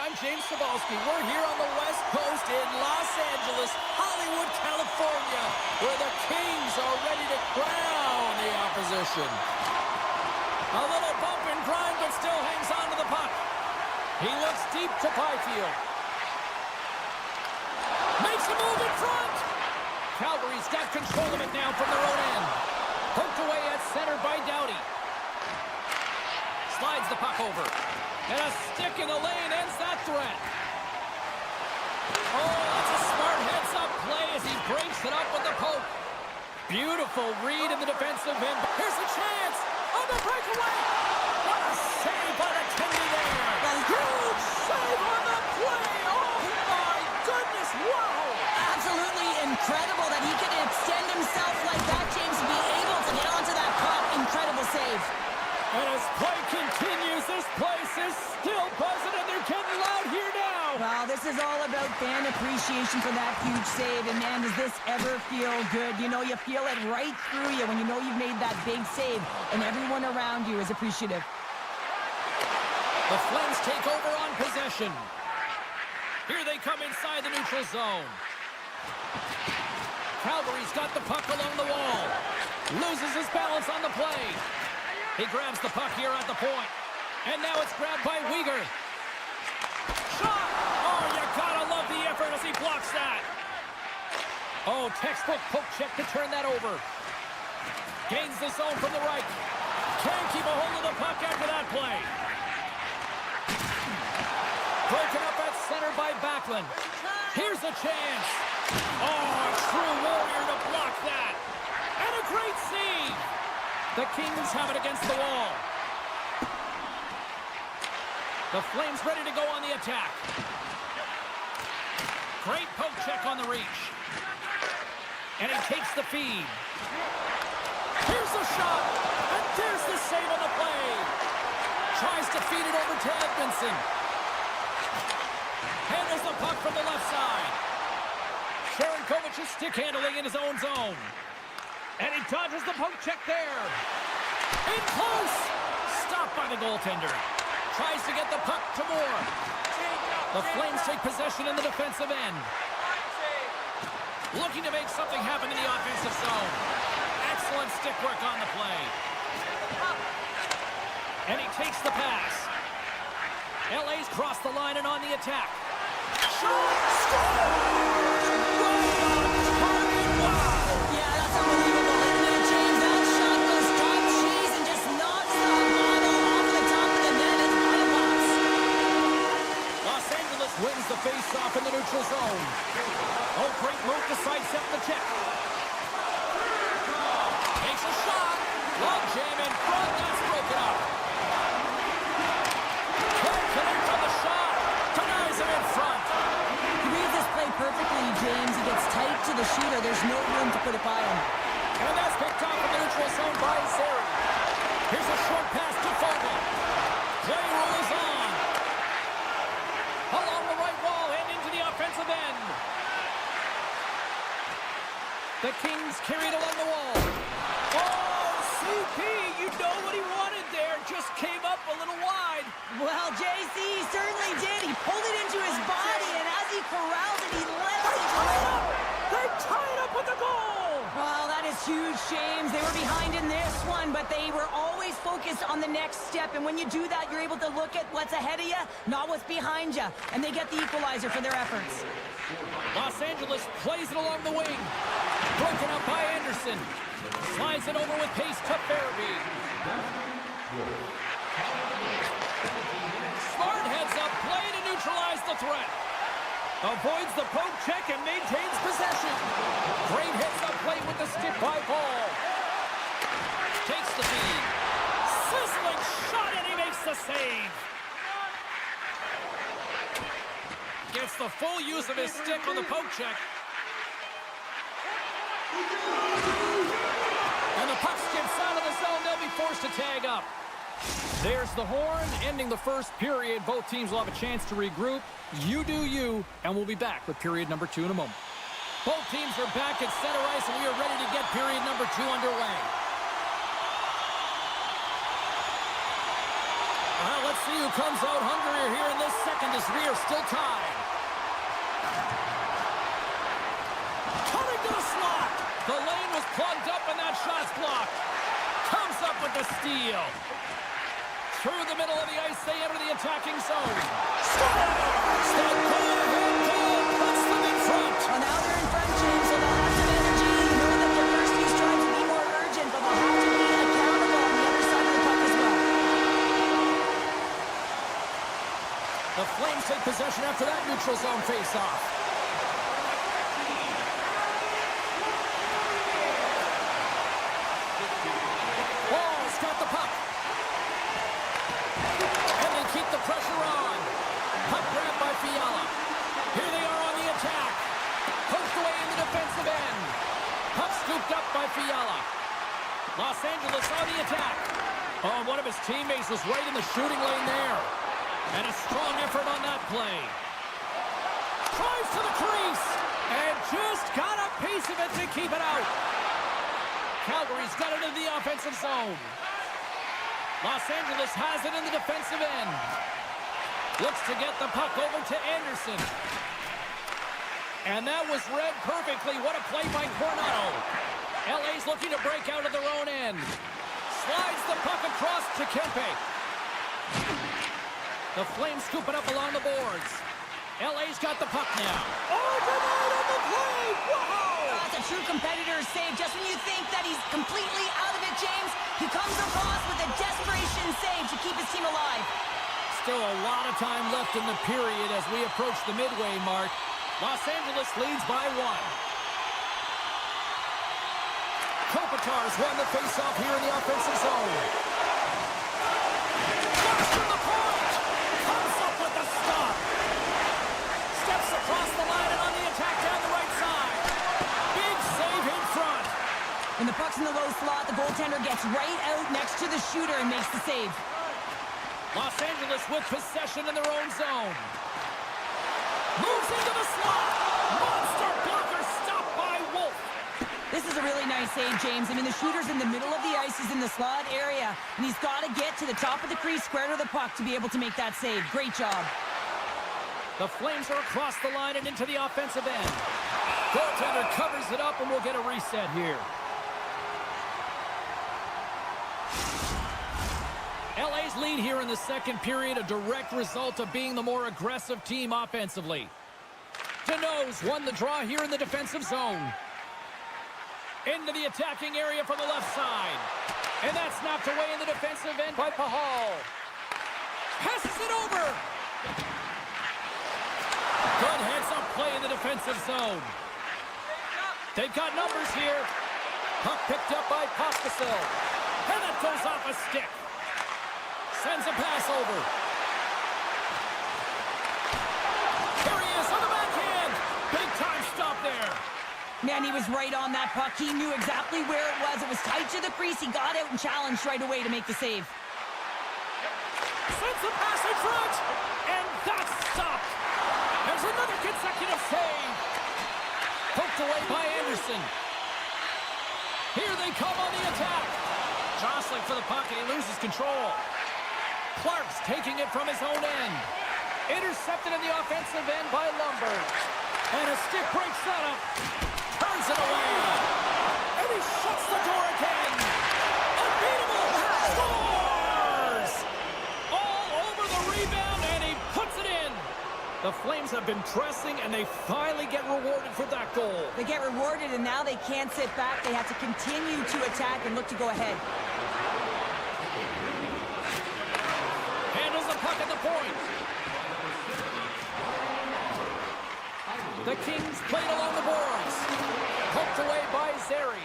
I'm James Cebulski. We're here on the West Coast in Los Angeles, Hollywood, California, where the Kings are ready to crown the opposition. A little bump and grind, but still hangs on to the puck. He looks deep to Byfield. Makes a move in front. Calgary's got control of it now from their own end. Poked away at center by Doughty. Slides the puck over. And a stick in the lane ends that threat. Oh, that's a smart heads-up play as he breaks it up with the poke. Beautiful read in the defensive end. Here's a chance on the breakaway. What a save by the Kenny there. A huge save on the play. Oh, my goodness. Wow. Absolutely incredible that he can extend himself like that, James, and be able to get onto that puck. Incredible save. And as play continues, this place is still buzzing, and they're getting loud here now. Well, this is all about fan appreciation for that huge save. And, man, does this ever feel good? You know, you feel it right through you when you know you've made that big save, and everyone around you is appreciative. The Flames take over on possession. Here they come inside the neutral zone. Calgary's got the puck along the wall. Loses his balance on the play. He grabs the puck here at the point. And now it's grabbed by Weegar. Shot! Oh, you gotta love the effort as he blocks that. Oh, textbook poke check to turn that over. Gains the zone from the right. Can't keep a hold of the puck after that play. Broken up at center by Backlund. Here's a chance. Oh, a true warrior to block that. And a great save. The Kings have it against the wall. The Flames ready to go on the attack. Great poke check on the reach. And he takes the feed. Here's the shot. And there's the save on the play. Tries to feed it over to Edmondson. Handles the puck from the left side. Sharankovic is stick handling in his own zone. And he dodges the poke check there. In close. Stopped by the goaltender. Tries to get the puck to Moore. The Flames take possession in the defensive end. Looking to make something happen in the offensive zone. Excellent stick work on the play. And he takes the pass. LA's crossed the line and on the attack. Shot! Score! Wins the face-off in the neutral zone. Oh, great move to sidestep the check. Takes a shot. Log jam in front. That's broken up. Can't connect on the shot. Denies him in front. He reads this play perfectly, James. He gets tight to the shooter. There's no room to put it by him. And that's picked off in the neutral zone by Zary. Here's a short pass to Fogle. Play rolls on. Along the right wall and into the offensive end. The Kings carried along the wall. Oh, CP, you know what he wanted there. Just came up a little wide. Well, JC certainly did. He pulled it into his body, and as he corrals it, he lets it go. They tied up with the goal. Well, that is huge, James. They were behind in this one, but they were always focused on the next step. And when you do that, you're able to look at what's ahead of you, not what's behind you. And they get the equalizer for their efforts. Los Angeles plays it along the wing. Broken up by Anderson. Slides it over with pace to Farabee. Smart heads up play to neutralize the threat. Avoids the poke check and maintains possession. Great heads-up play with the stick by Paul. Takes the feed. Sizzling shot, and he makes the save. Gets the full use of his stick on the poke check. And the puck skips out of the zone. They'll be forced to tag up. There's the horn, ending the first period. Both teams will have a chance to regroup. You do you, and we'll be back with period number 2 in a moment. Both teams are back at center ice, and we are ready to get period number 2 underway. Well, let's see who comes out hungrier here in this second as we are still tied. Coming to the slot. The lane was plugged up and that shot's blocked. Comes up with the steal. Through the middle of the ice, they enter the attacking zone. Skwara! Stop goal, goal, puts them in front. Well, now they're in front, James, so they'll have some energy. You know that their first few strides will be more urgent, but they'll have to be accountable on the other side of the puck as well. The Flames take possession after that neutral zone face-off. Ball's got the puck. And they keep the pressure on. Puck grabbed by Fiala. Here they are on the attack. Pushed away in the defensive end. Puck scooped up by Fiala. Los Angeles on the attack. Oh, one of his teammates was right in the shooting lane there. And a strong effort on that play. Drives to the crease. And just got a piece of it to keep it out. Calgary's got it in the offensive zone. Los Angeles has it in the defensive end. Looks to get the puck over to Anderson. And that was read perfectly. What a play by Coronado. LA's looking to break out of their own end. Slides the puck across to Kempe. The Flames scoop it up along the boards. LA's got the puck now. Overnight on the play! Wow! That's a true competitor's save. Just when you think that he's completely out of it, James, he comes across with a desperation save to keep his team alive. Still a lot of time left in the period as we approach the midway mark. Los Angeles leads by 1. Kopitar's won the faceoff here in the offensive zone. Flash from the point! Comes up with the stop. Steps across the line and on the attack down the right side. Big save in front. When the puck's in the low slot, the goaltender gets right out next to the shooter and makes the save. Los Angeles with possession in their own zone. Moves into the slot. Monster blocker stopped by Wolf. This is a really nice save, James. I mean, the shooter's in the middle of the ice. He's in the slot area, and he's got to get to the top of the crease, square to the puck to be able to make that save. Great job. The Flames are across the line and into the offensive end. Goaltender covers it up, and we'll get a reset here. LA's lead here in the second period, a direct result of being the more aggressive team offensively. Denos won the draw here in the defensive zone. Into the attacking area from the left side. And that's snapped away in the defensive end by Pahal. Passes it over. Good heads-up play in the defensive zone. They've got numbers here. Puck picked up by Pospisil. And that goes off a stick. Sends a pass over. Here he is on the backhand. Big time stop there. Man, he was right on that puck. He knew exactly where it was. It was tight to the crease. He got out and challenged right away to make the save. Sends a pass in front. And that's stopped. There's another consecutive save. Poked away by Anderson. Here they come on the attack. Jostling for the puck and he loses control. Clark's taking it from his own end. Intercepted in the offensive end by Lundberg. And a stick breaks that up. Turns it away. And he shuts the door again. Unbeatable. Scores! All over the rebound and he puts it in. The Flames have been pressing and they finally get rewarded for that goal. They get rewarded and now they can't sit back. They have to continue to attack and look to go ahead. Puck at the point. The Kings played along the boards. Poked away by Zeri.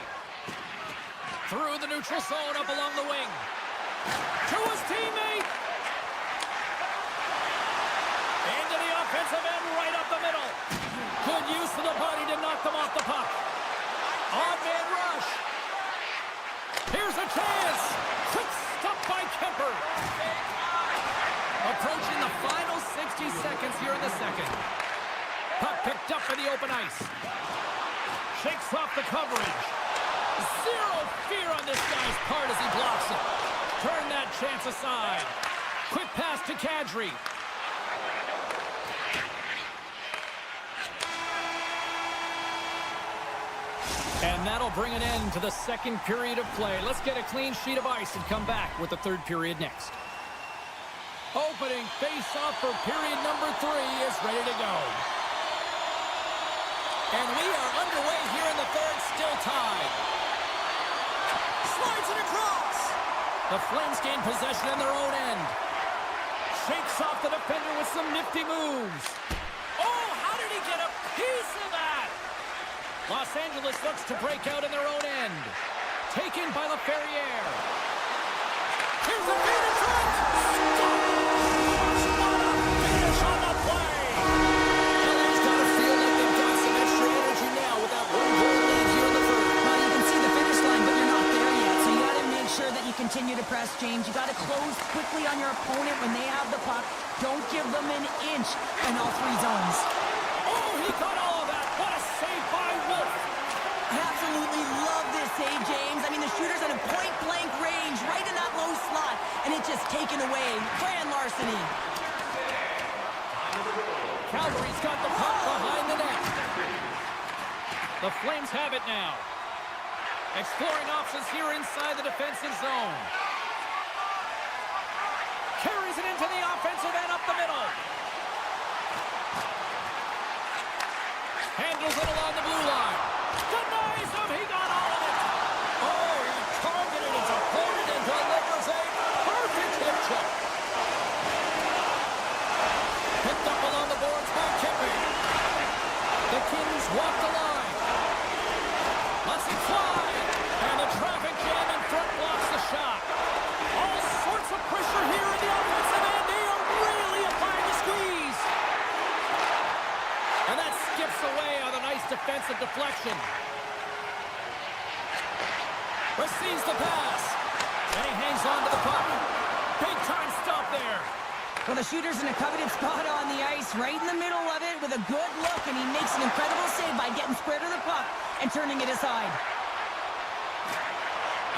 Through the neutral zone up along the wing. To his teammate. Into the offensive end right up the middle. Good use of the body to knock them off the puck. Odd man rush. Here's a chance. Quick stop by Kemper. Approaching the final 60 seconds here in the second. Puck picked up for the open ice. Shakes off the coverage. Zero fear on this guy's part as he blocks it. Turn that chance aside. Quick pass to Kadri. And that'll bring an end to the second period of play. Let's get a clean sheet of ice and come back with the third period next. Opening face-off for period number 3 is ready to go. And we are underway here in the third, still tied. Slides it across. The Flames gain possession in their own end. Shakes off the defender with some nifty moves. Oh, how did he get a piece of that? Los Angeles looks to break out in their own end. Taken by LaFerriere. Here's the feed in front. Skwara, finish on the play. LA's got to feel like they've got some extra energy now with that one-goal lead here in the third. Well, you can see the finish line, but you're not there yet. So you got to make sure that you continue to press, James. You got to close quickly on your opponent when they have the puck. Don't give them an inch in all 3 zones. Oh, he got all of that. What a save by Wolf. I absolutely love this save, James. I mean, the shooter's at a point-blank range, right in that low slot, and it's just taken away. Grand larceny. Calgary's got the puck behind the net. The Flames have it now. Exploring options here inside the defensive zone. Carries it into the offensive end up the middle. Handles it along the blue line. Denies him. He got all of it. Oh, he targeted his opponent and delivers a perfect hip check. Picked up along the boards by Kipping. The Kings walk the line. Lets it fly. And the traffic jam in front blocks the shot. All sorts of pressure here in the offensive end. They are really applying the squeeze. And that skips away on a nice defensive deflection. Receives the pass. And he hangs on to the puck. Big time stop there. Well, the shooter's in a coveted spot on the ice, right in the middle of it with a good look, and he makes an incredible save by getting square to the puck and turning it aside.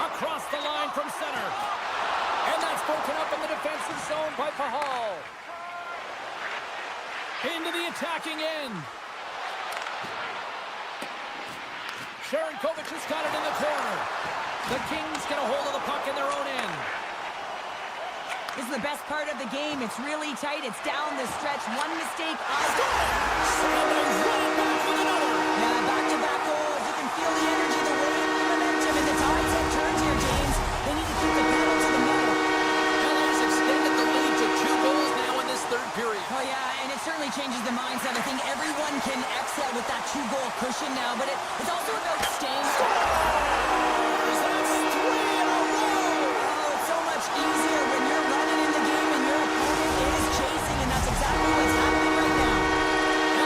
Across the line from center. And that's broken up in the defensive zone by Pahal. Into the attacking end. Sharankovic has got it in the corner. The Kings get a hold of the puck in their own end. This is the best part of the game. It's really tight. It's down the stretch. One mistake. Yeah, back-to-back goals. You can feel the energy, the wave, the momentum, and the tides have turned here, James. They need to keep the pedal to the metal. LA's extended the lead to 2 goals now in this third period. Oh, yeah, and it certainly changes the mindset. I think everyone can exhale with that 2-goal cushion now, but it's also about staying. That's 3 in a row. Oh, it's so much easier when you're running in the game and your opponent is chasing, and that's exactly what's happening right now.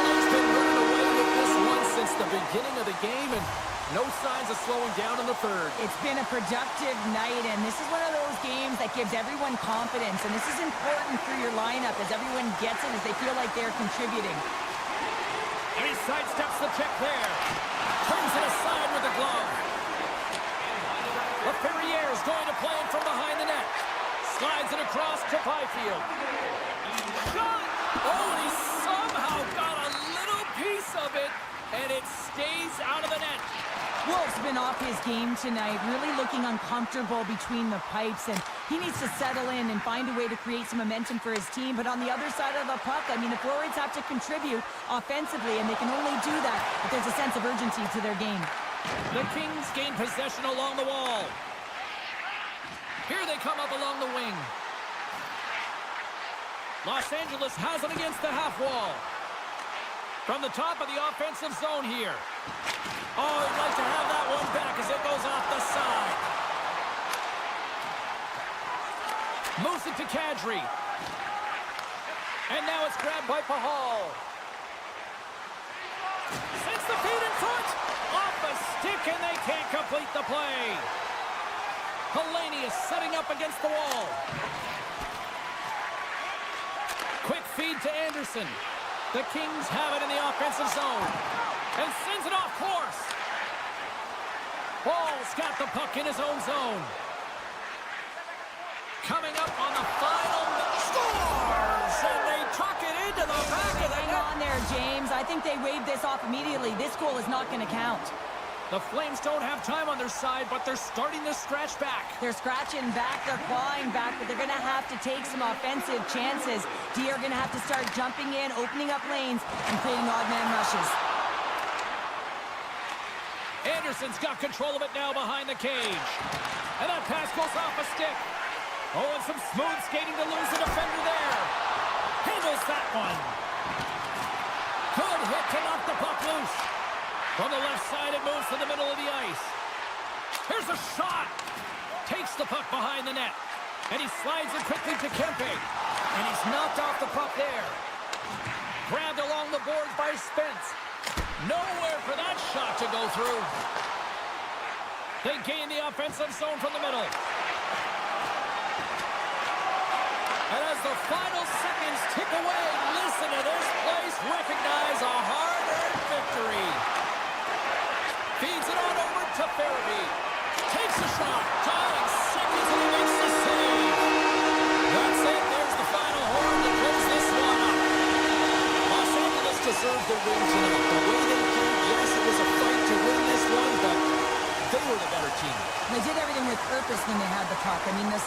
LA's been running away with this one since the beginning of the game, and no signs of slowing down in the third. It's been a productive night, and this is one of those games that gives everyone confidence, and this is important for your lineup as everyone gets it, as they feel like they're contributing. And he sidesteps the check there. Turns it aside with a glove. LaFerriere is going to play it from behind the net. Slides it across to Byfield. Shot! Oh, and he somehow got a little piece of it, and it stays out of the net. Wolf's been off his game tonight, really looking uncomfortable between the pipes, and he needs to settle in and find a way to create some momentum for his team. But on the other side of the puck, I mean, the forwards have to contribute offensively, and they can only do that if there's a sense of urgency to their game. The Kings gain possession along the wall. Here they come up along the wing. Los Angeles has it against the half wall. From the top of the offensive zone here. Oh, he'd like to have that one back as it goes off the side. Moves it to Kadri. And now it's grabbed by Pahal. Sends the feed in front. Off the stick, and they can't complete the play. Hellenius setting up against the wall. Quick feed to Anderson. The Kings have it in the offensive zone. And sends it off course. Ball's got the puck in his own zone. Coming up on the final James. I think they waved this off immediately. This goal is not going to count. The Flames don't have time on their side, but they're starting to scratch back. They're scratching back, they're clawing back, but they're going to have to take some offensive chances. D are going to have to start jumping in, opening up lanes, and creating odd man rushes. Anderson's got control of it now behind the cage. And that pass goes off a stick. Oh, and some smooth skating to lose the defender there. Handles that one. Good hit to knock the puck loose. From the left side, it moves to the middle of the ice. Here's a shot. Takes the puck behind the net. And he slides it quickly to Kempe. And he's knocked off the puck there. Grabbed along the boards by Spence. Nowhere for that shot to go through. They gain the offensive zone from the middle. And as the final seconds tick away, listen to this place recognize a hard-earned victory. Feeds it on over to Farabee. Takes a shot. Tying seconds and he makes the save. That's it. There's the final horn to close this one up. Los Angeles deserved the win tonight. The way they played, yes, it was a fight to win this one, but they were the better team. They did everything with purpose when they had the puck. I mean, the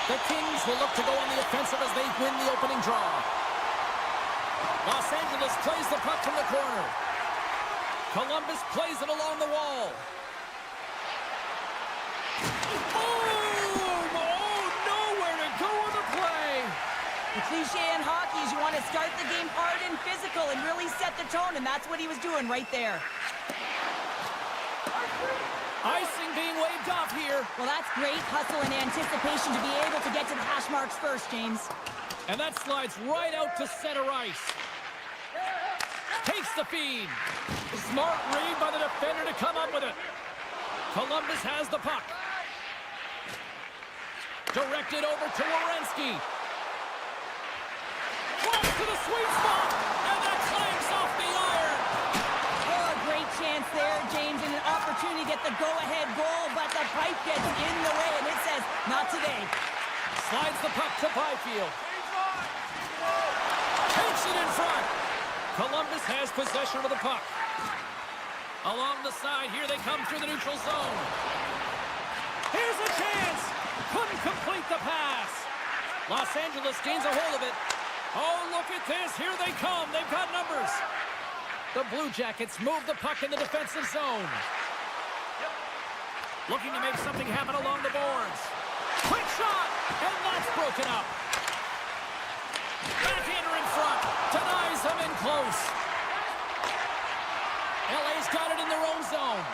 The Kings will look to go on the offensive as they win the opening draw. Los Angeles plays the puck from the corner. Columbus plays it along the wall. Boom! Oh, nowhere to go on the play. The cliche in hockey is you want to start the game hard and physical and really set the tone, and that's what he was doing right there. Icing being waved off here. Well, that's great hustle and anticipation to be able to get to the hash marks first, James. And that slides right out to center ice. Takes the feed. Smart read by the defender to come up with it. Columbus has the puck. Directed over to Werenski. Close to the sweet spot. And that clanks off the iron. Oh, a great chance there, James, and an opportunity to get the go-ahead goal, but the pipe gets in the way, and it says, not today. Slides the puck to Byfield. Takes it in front. Columbus has possession of the puck. Along the side, here they come through the neutral zone. Here's a chance. Couldn't complete the pass. Los Angeles gains a hold of it. Oh, look at this. Here they come. They've got numbers. The Blue Jackets move the puck in the defensive zone. Looking to make something happen along the boards. Quick shot, and that's broken up. Backhander in front. Denies him in close. LA's got it in their own zone.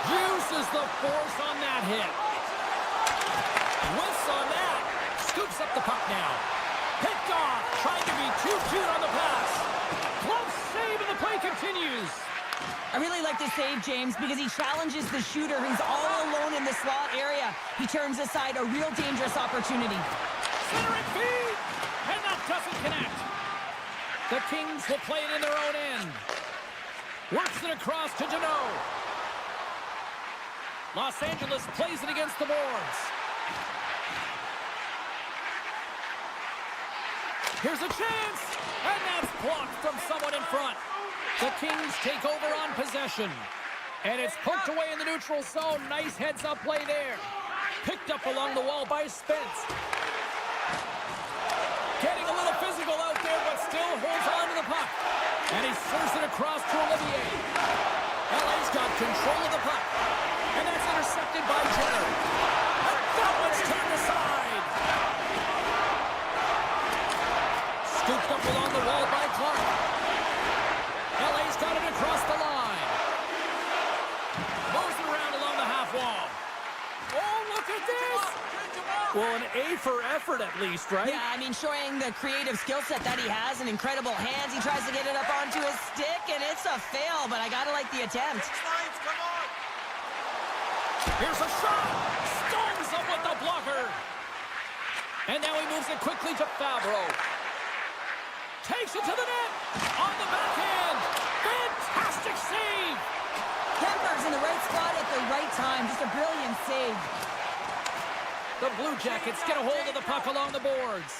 Uses the force on that hit. Whiffs on that. Scoops up the puck now. Picked off. Trying to be too cute on the pass. Close save, and the play continues. I really like this save, James, because he challenges the shooter who's all alone in the slot area. He turns aside a real dangerous opportunity. Centering feed, and that doesn't connect. The Kings will play it in their own end. Works it across to Deneau. Los Angeles plays it against the boards. Here's a chance, and that's blocked from someone in front. The Kings take over on possession. And it's poked away in the neutral zone. Nice heads-up play there. Picked up along the wall by Spence. Getting a little physical out there, but still holds on to the puck. And he serves it across to Olivier. LA's got control of the puck. And that's intercepted by Jenner. And that one's turned aside. Scooped up along the wall by Clark. LA's got it across the line. Moves it around along the half wall. Oh, look at this! Well, an A for effort at least, right? Yeah, I mean, showing the creative skill set that he has and incredible hands. He tries to get it up onto his stick, and it's a fail, but I gotta like the attempt. Here's a shot! Stones up with the blocker! And now he moves it quickly to Fabro. Takes it to the net! On the backhand! Fantastic save! Kemper's in the right spot at the right time. Just a brilliant save. The Blue Jackets get a hold of the puck along the boards.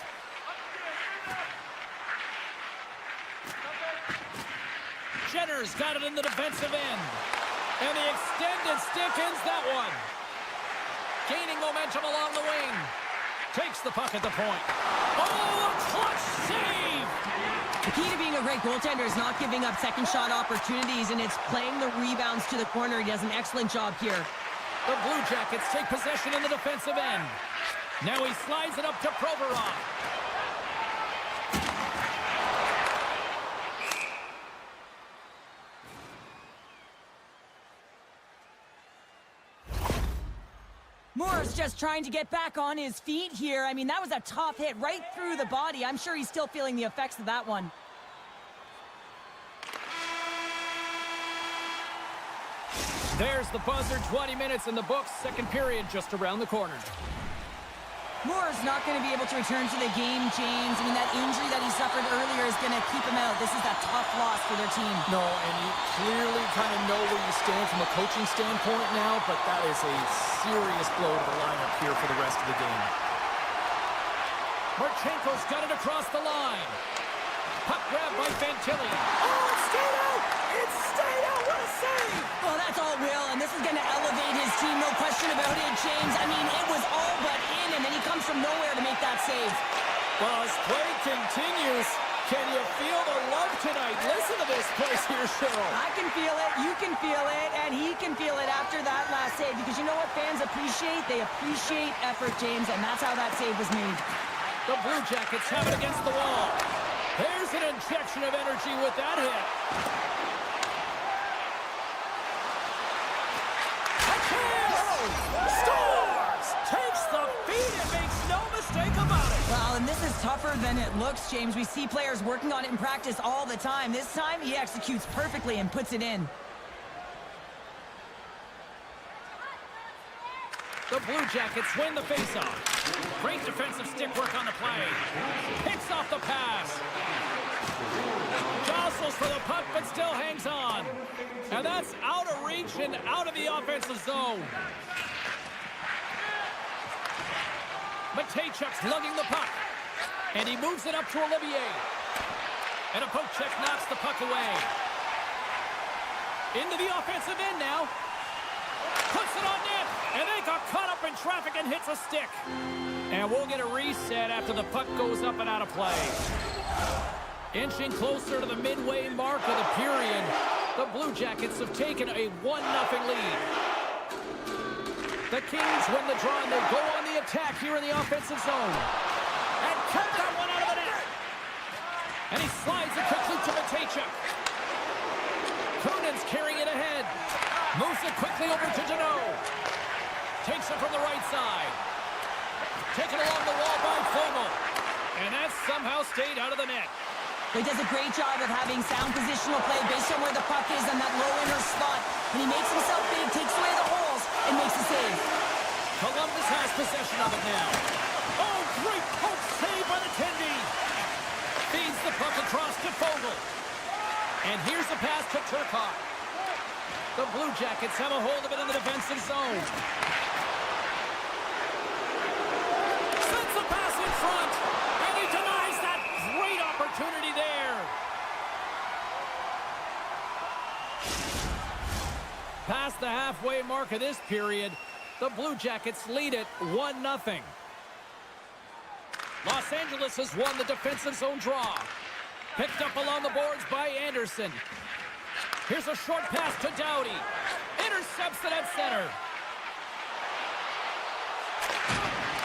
Jenner's got it in the defensive end. And the extended stick ends that one. Gaining momentum along the wing. Takes the puck at the point. Oh, a clutch save! The key to being a great goaltender is not giving up second shot opportunities, and it's playing the rebounds to the corner. He does an excellent job here. The Blue Jackets take possession in the defensive end. Now he slides it up to Provorov. Moore's just trying to get back on his feet here. I mean, that was a tough hit right through the body. I'm sure he's still feeling the effects of that one. There's the buzzer, 20 minutes in the books, second period just around the corner. Moore's not going to be able to return to the game, James. I mean, that injury that he suffered earlier is going to keep him out. This is a tough loss for their team. No, and you clearly kind of know where you stand from a coaching standpoint now, but that is a serious blow to the lineup here for the rest of the game. Marchenko's got it across the line. Puck grabbed by Fantilli. Oh, it stayed out! It stayed out! What a save! Well, that's all Will, and this is going to elevate his team, no question about it, James. I mean, it was all but in, and then he comes from nowhere to make that save. Well, as play continues, can you feel the love tonight? Listen to this place here, Cheryl. I can feel it, you can feel it, and he can feel it after that last save, because you know what fans appreciate? They appreciate effort, James, and that's how that save was made. The Blue Jackets have it against the wall. There's an injection of energy with that hit. A chance! Scores! Takes the feed and makes no mistake about it. Well, and this is tougher than it looks, James. We see players working on it in practice all the time. This time, he executes perfectly and puts it in. The Blue Jackets win the faceoff. Great defensive stick work on the play. Picks off the pass. Jostles for the puck, but still hangs on. And that's out of reach and out of the offensive zone. Matejchuk's lugging the puck. And he moves it up to Olivier. And a poke check knocks the puck away. Into the offensive end now. Puts it on net. And they got caught up in traffic and hits a stick. And we'll get a reset after the puck goes up and out of play. Inching closer to the midway mark of the period, the Blue Jackets have taken a 1-0 lead. The Kings win the draw and they'll go on the attack here in the offensive zone. And cut that one out of the net. And he slides it quickly to Matejchuk. Kunin's carrying it ahead. Moves it quickly over to Deneau. Takes it from the right side. Taken along the wall by Fogle. And that somehow stayed out of the net. He does a great job of having sound positional play based on where the puck is on that low inner spot. And he makes himself big, takes away the holes, and makes a save. Columbus has possession of it now. Oh, great poke save by the Tendy. Feeds the puck across to Fogle. And here's the pass to Turcotte. The Blue Jackets have a hold of it in the defensive zone. Sends the pass in front. And he denies that great opportunity there. Past the halfway mark of this period, the Blue Jackets lead it 1-0. Los Angeles has won the defensive zone draw. Picked up along the boards by Anderson. Here's a short pass to Doughty. Intercepts it at center.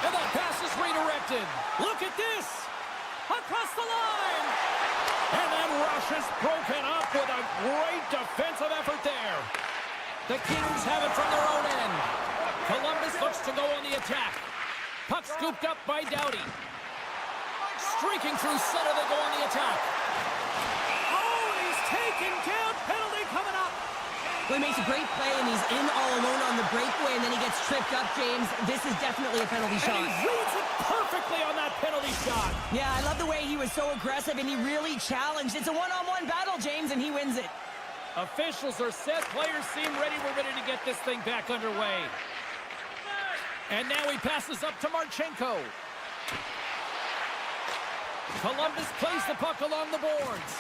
And that pass is redirected. Look at this. Across the line. And that rush is broken up with a great defensive effort there. The Kings have it from their own end. Columbus looks to go on the attack. Puck scooped up by Doughty. Streaking through center, they go on the attack. Oh, he's taken down. Penalty coming up. Well, he makes a great play, and he's in all alone on the breakaway, and then he gets tripped up, James. This is definitely a penalty shot. And he reads it perfectly on that penalty shot. Yeah, I love the way he was so aggressive, and he really challenged. It's a one-on-one battle, James, and he wins it. Officials are set. Players seem ready. We're ready to get this thing back underway. And now he passes up to Marchenko. Columbus plays the puck along the boards.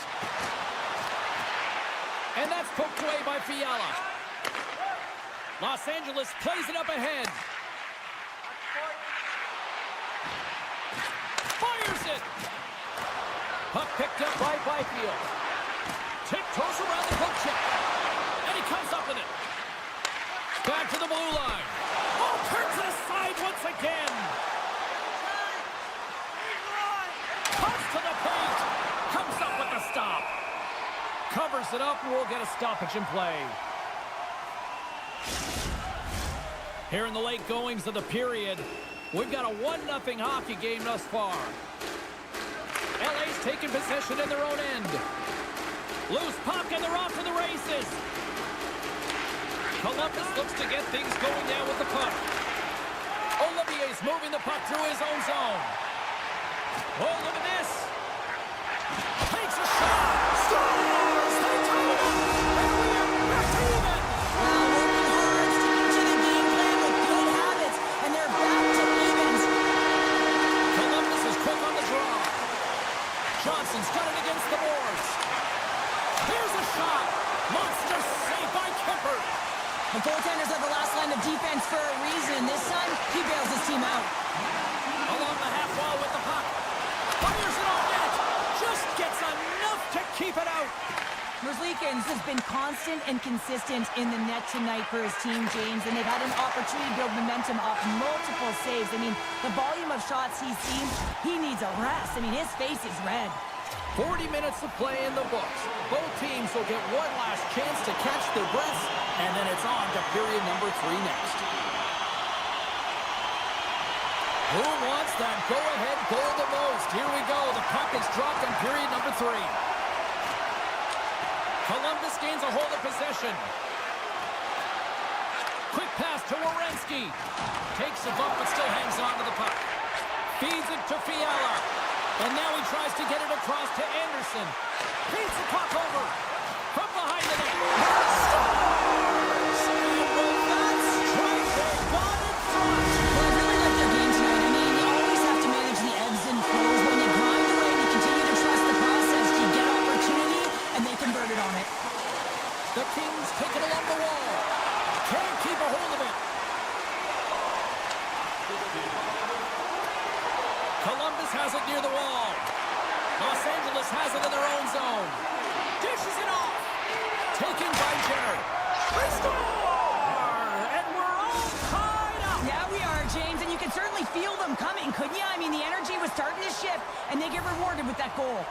And that's poked away by Fiala. Los Angeles plays it up ahead. Fires it. Puck picked up by Byfield. Tiptoes around the poke check. And he comes up with it. Back to the blue line. Oh, turns it aside once again. Cuts to the paint. Comes up with the stop. Covers it up, and we'll get a stoppage in play. Here in the late goings of the period, we've got a 1-0 hockey game thus far. LA's taking possession in their own end. Loose puck, and they're off to the races. Columbus looks to get things going now with the puck. Olivier's moving the puck through his own zone. Oh, look at this. Takes a shot. Scores! They tie it up. And we are back to even. Working hard, sticking to the game plan with good habits, and they're back to evens. Columbus is quick on the draw. Johnson's got it against the consistent and consistent in the net tonight for his team, James, and they've had an opportunity to build momentum off multiple saves. I mean, the volume of shots he's seen, he needs a rest. I mean, his face is red. 40 minutes of play in the books. Both teams will get one last chance to catch their breaths, and then it's on to period number 3 next. Who wants that go-ahead goal the most? Here we go. The puck is dropped in period number 3. Columbus gains a hold of possession. Quick pass to Werenski. Takes a bump but still hangs on to the puck. Feeds it to Fiala. And now he tries to get it across to Anderson. Feeds the puck over. From behind the net. Scores! And that's right. They got it front. Well, I really like their game tonight. I mean, you always have to manage the ebbs and flows. When you grind away and you continue to trust the process, you get opportunity, and they converted on it. The Kings take it along the wall. Can't keep a hold of it. Columbus has it near the wall. Los Angeles has it in their own zone. Dishes it off. Taken by Jenner. They score! And we're all tied up. Yeah, we are, James, and you can certainly feel them coming, couldn't you? I mean, the energy was starting to shift, and they get rewarded with that goal.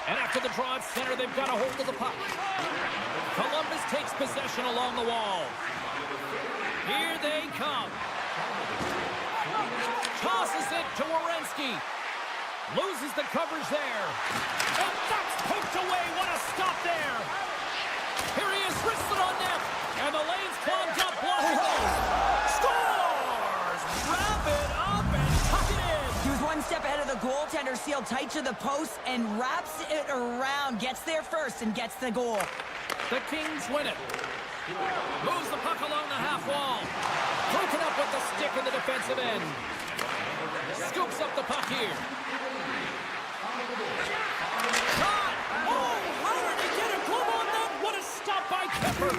And after the draw at center, they've got a hold of the puck. Columbus takes possession along the wall. Here they come. Tosses it to Werenski. Loses the coverage there. And that's poked away. What a stop there. Here he is, wrists it on net. And the lane's clogged up. Scores! Wrap it up and tuck it in. He was one step ahead of the goaltender, sealed tight to the post, and wraps it around. Gets there first and gets the goal. The Kings win it. Moves the puck along the half wall. Broken up with the stick in the defensive end. Scoops up the puck here. Shot! Oh, how did he get a glove on that? What a stop by Kemper.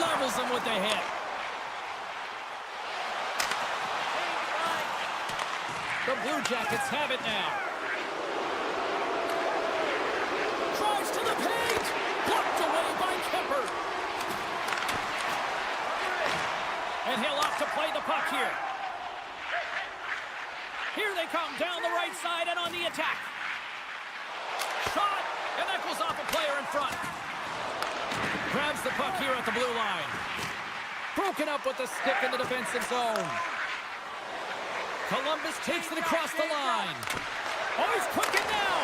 Levels him with the hit. The Blue Jackets have it now. Drives to the paint. Blocked away by Kemper. And he'll off to play the puck here. Here they come down the right side and on the attack. Shot! And that goes off a player in front. Grabs the puck here at the blue line. Broken up with the stick in the defensive zone. Columbus takes it across the line. Oh, he's cooking now.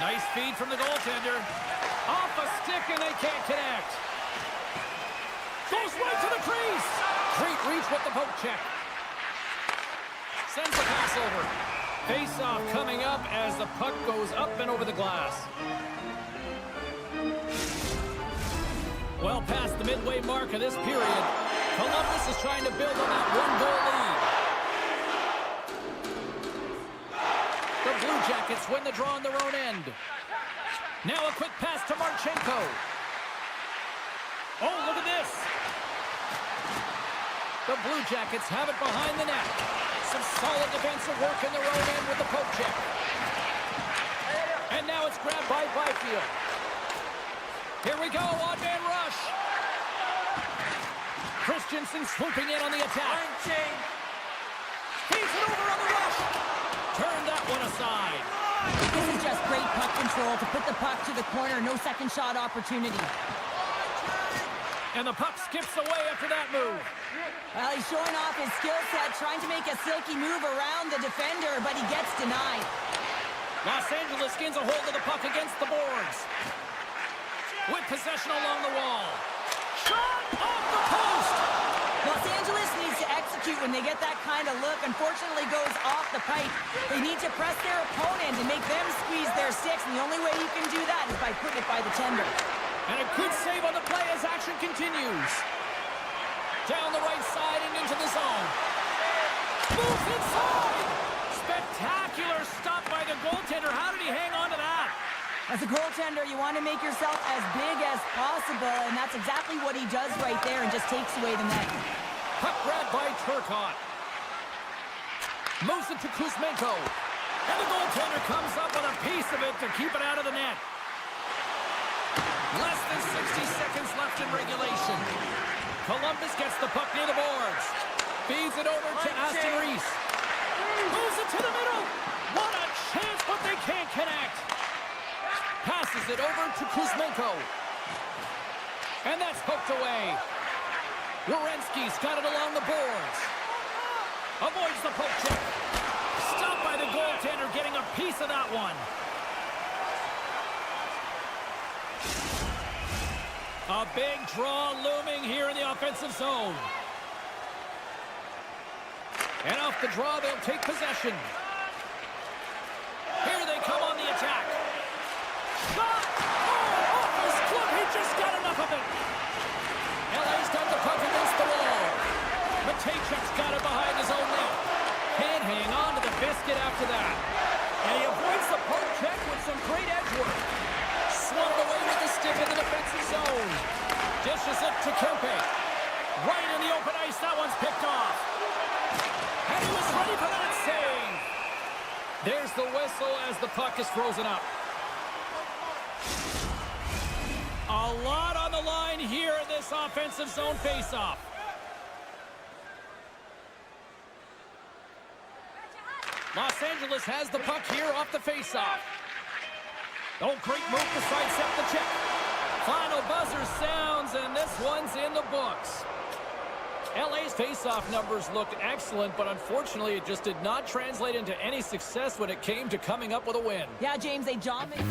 Nice feed from the goaltender. Off a stick and they can't connect. Goes right to the crease. Great reach with the poke check. Sends the pass over. Face-off coming up as the puck goes up and over the glass. Well past the midway mark of this period, Columbus is trying to build on that one-goal lead. The Blue Jackets win the draw on their own end. Now a quick pass to Marchenko. Oh, look at this. The Blue Jackets have it behind the net. Some solid defensive work in their own end with the poke check. And now it's grabbed by Byfield. Here we go, odd-man rush. Christensen swooping in on the attack. Feeds it over on the rush. Turn that one aside. This is just great puck control to put the puck to the corner. No second shot opportunity. And the puck skips away after that move. Well, he's showing off his skill set, trying to make a silky move around the defender, but he gets denied. Los Angeles gains a hold of the puck against the boards. With possession along the wall. Shot off the post! Los Angeles needs to execute when they get that kind of look. Unfortunately, goes off the pipe. They need to press their opponent and make them squeeze their sticks, and the only way you can do that is by putting it by the tender. And a good save on the play as action continues. Down the right side and into the zone. Moves inside! Spectacular stop by the goaltender. How did he hang on to that? As a goaltender, you want to make yourself as big as possible, and that's exactly what he does right there and just takes away the net. Puck grabbed by Turcotte. Moves it to Kuzmenko. And the goaltender comes up with a piece of it to keep it out of the net. Less than 60 seconds left in regulation. Columbus gets the puck near the boards. Feeds it over to Aston Reese. Moves it to the middle. What a chance, but they can't connect. Passes it over to Kuzmenko. And that's poked away. Werenski's got it along the boards. Avoids the poke check. Stopped by the goaltender, getting a piece of that one. A big draw looming here in the offensive zone. And off the draw, they'll take possession. Here they come on the attack. Shot! Oh, off his glove. He just got enough of it. LA's got the puck against the wall. Matejchuk's got it behind his own net. Can't hang on to the biscuit after that. And he avoids the poke check with some great edge work. Swung away with the stick in the defensive zone. Dishes it to Kempe. Right in the open ice. That one's picked off. And he was ready for that save. There's the whistle as the puck is frozen up. A lot on the line here in this offensive zone faceoff. Los Angeles has the puck here off the faceoff. Oh, great move to sidestep the check. Final buzzer sounds, and this one's in the books. LA's faceoff numbers looked excellent, but unfortunately it just did not translate into any success when it came to coming up with a win. Yeah, James, they dominated.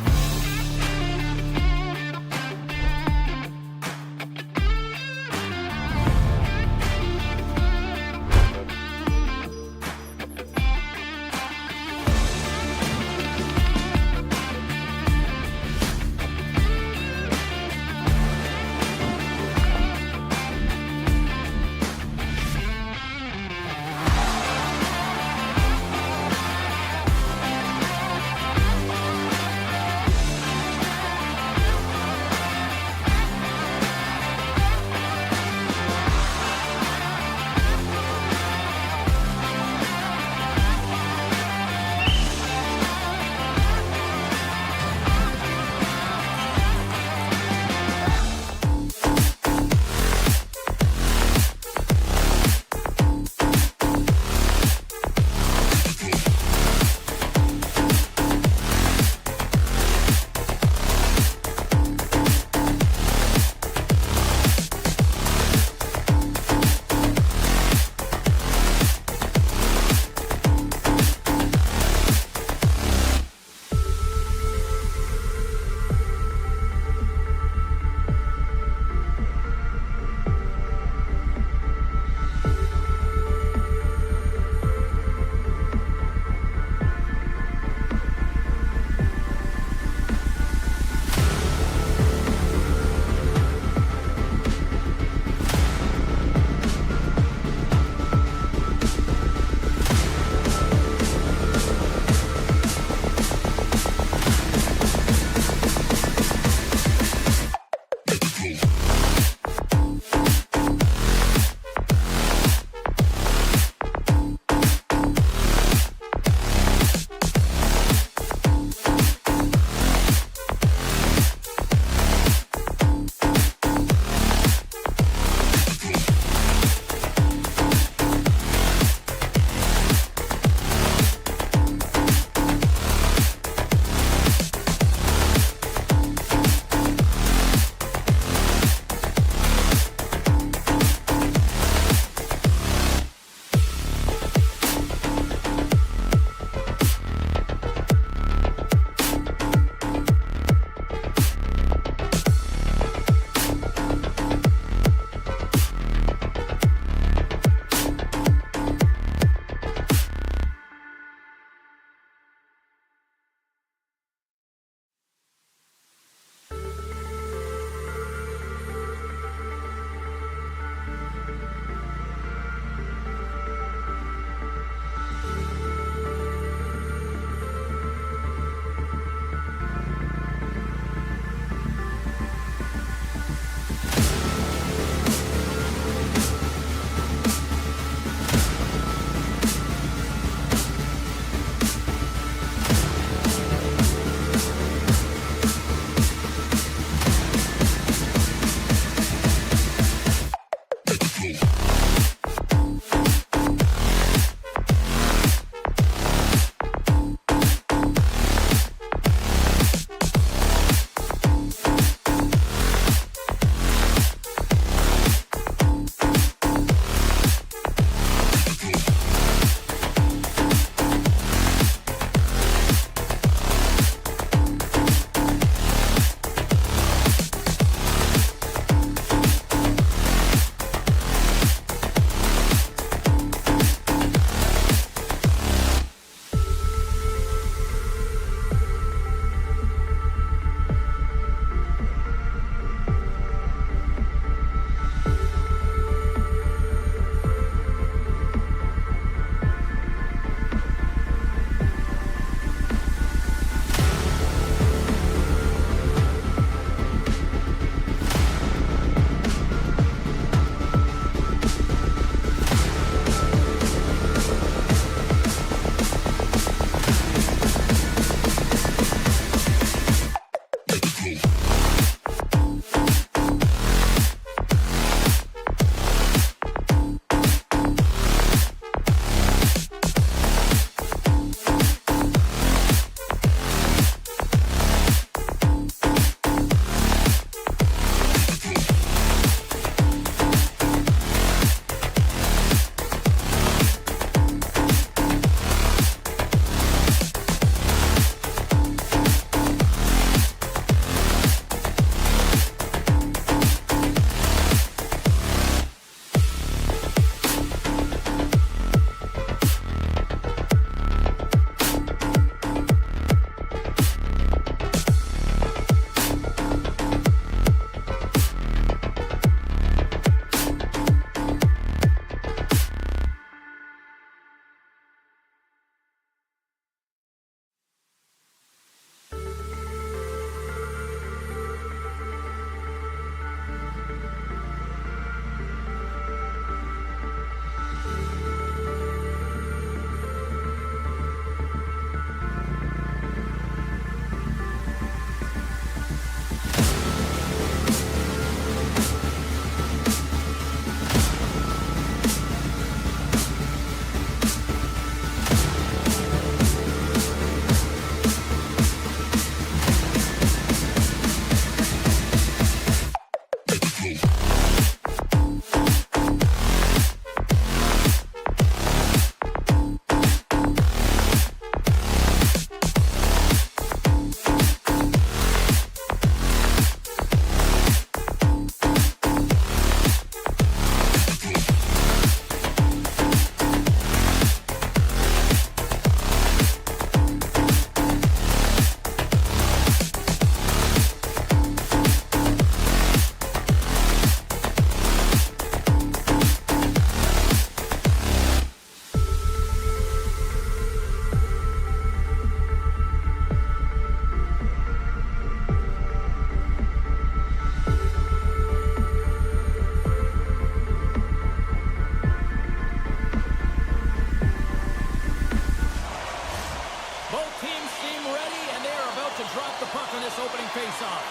faceoff.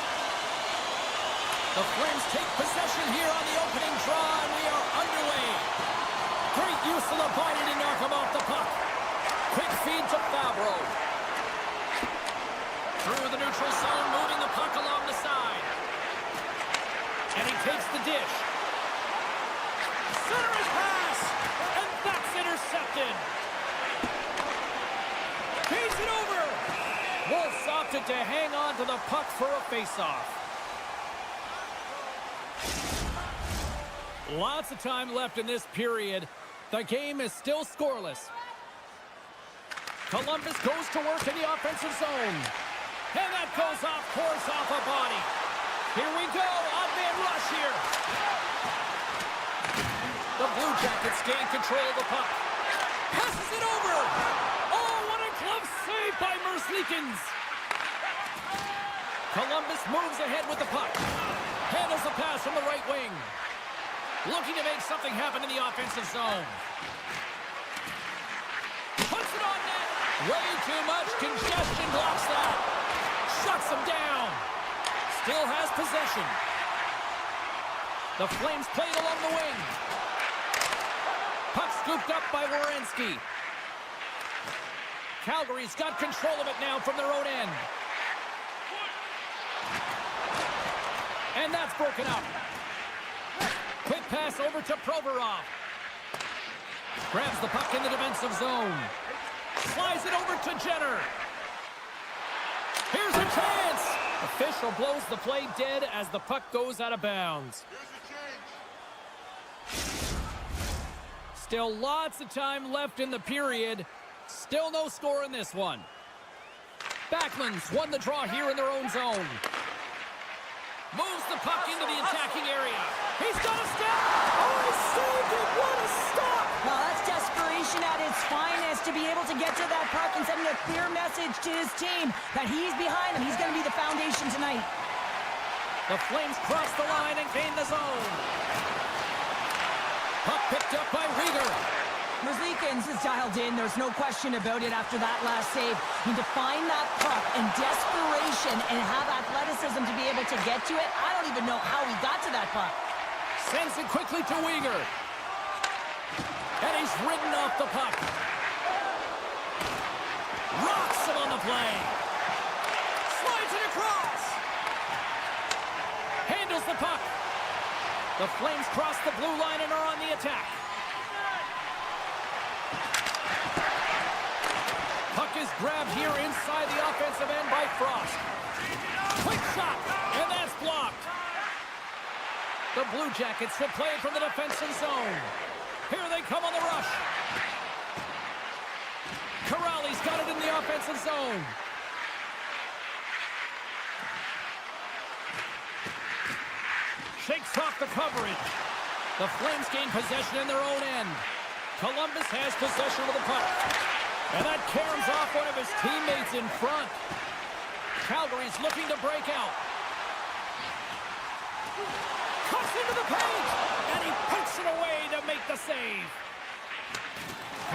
The Flames take possession here on the opening draw, and we are underway. Great use of the body to knock him off the puck. Quick feed to Fabro. Through the neutral zone, moving the puck along the side. And he takes the dish. Centering pass, and that's intercepted. Feeds it over. Wolves opted to hang on to the puck for a faceoff. Lots of time left in this period. The game is still scoreless. Columbus goes to work in the offensive zone. And that goes off, pours off a body. Here we go, odd-man rush here. The Blue Jackets gain control of the puck. Passes it over. Oh, what a glove save by Merzlikins. Columbus moves ahead with the puck. Handles the pass from the right wing. Looking to make something happen in the offensive zone. Puts it on net. Way too much congestion blocks that. Shuts him down. Still has possession. The Flames play it along the wing. Puck scooped up by Werenski. Calgary's got control of it now from their own end. And that's broken up. Quick pass over to Provorov. Grabs the puck in the defensive zone. Slides it over to Jenner. Here's a chance. Official blows the play dead as the puck goes out of bounds. Still lots of time left in the period. Still no score in this one. Backlund's won the draw here in their own zone. Moves the puck into the attacking area. He's got a step. Oh, he saved it. What a stop. Well, that's desperation at its finest to be able to get to that puck and sending a clear message to his team that he's behind him. He's going to be the foundation tonight. The Flames cross the line and gain the zone. Puck picked up by Rieger. Merzlikins is dialed in. There's no question about it after that last save. You need to find that puck in desperation and have athleticism to be able to get to it. I don't even know how he got to that puck. Sends it quickly to Uyghur. And he's ridden off the puck. Rocks him on the play. Slides it across. Handles the puck. The Flames cross the blue line and are on the attack. Puck is grabbed here inside the offensive end by Frost. Quick shot, and that's blocked. The Blue Jackets will play it from the defensive zone. Here they come on the rush. Corrali's got it in the offensive zone. Shakes off the coverage. The Flames gain possession in their own end. Columbus has possession of the puck. And that caroms off one of his teammates in front. Calgary's looking to break out. Cuts into the paint, and he puts it away to make the save.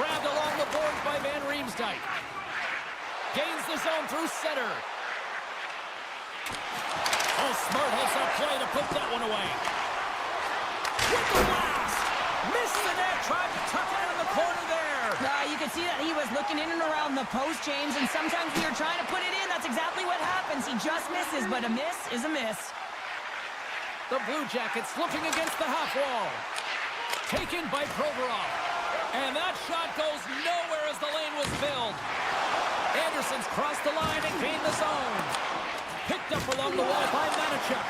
Grabbed along the boards by Van Riemsdyk. Gains the zone through center. Oh, Smart has that play to put that one away. With the blast! Missed the net, tried to tuck it in the corner there. You can see that he was looking in and around the post, James, and sometimes when you're trying to put it in, that's exactly what happens. He just misses, but a miss is a miss. The Blue Jackets looking against the half wall. Taken by Provorov. And that shot goes nowhere as the lane was filled. Anderson's crossed the line and gained the zone. Picked up along the wall by Manichuk.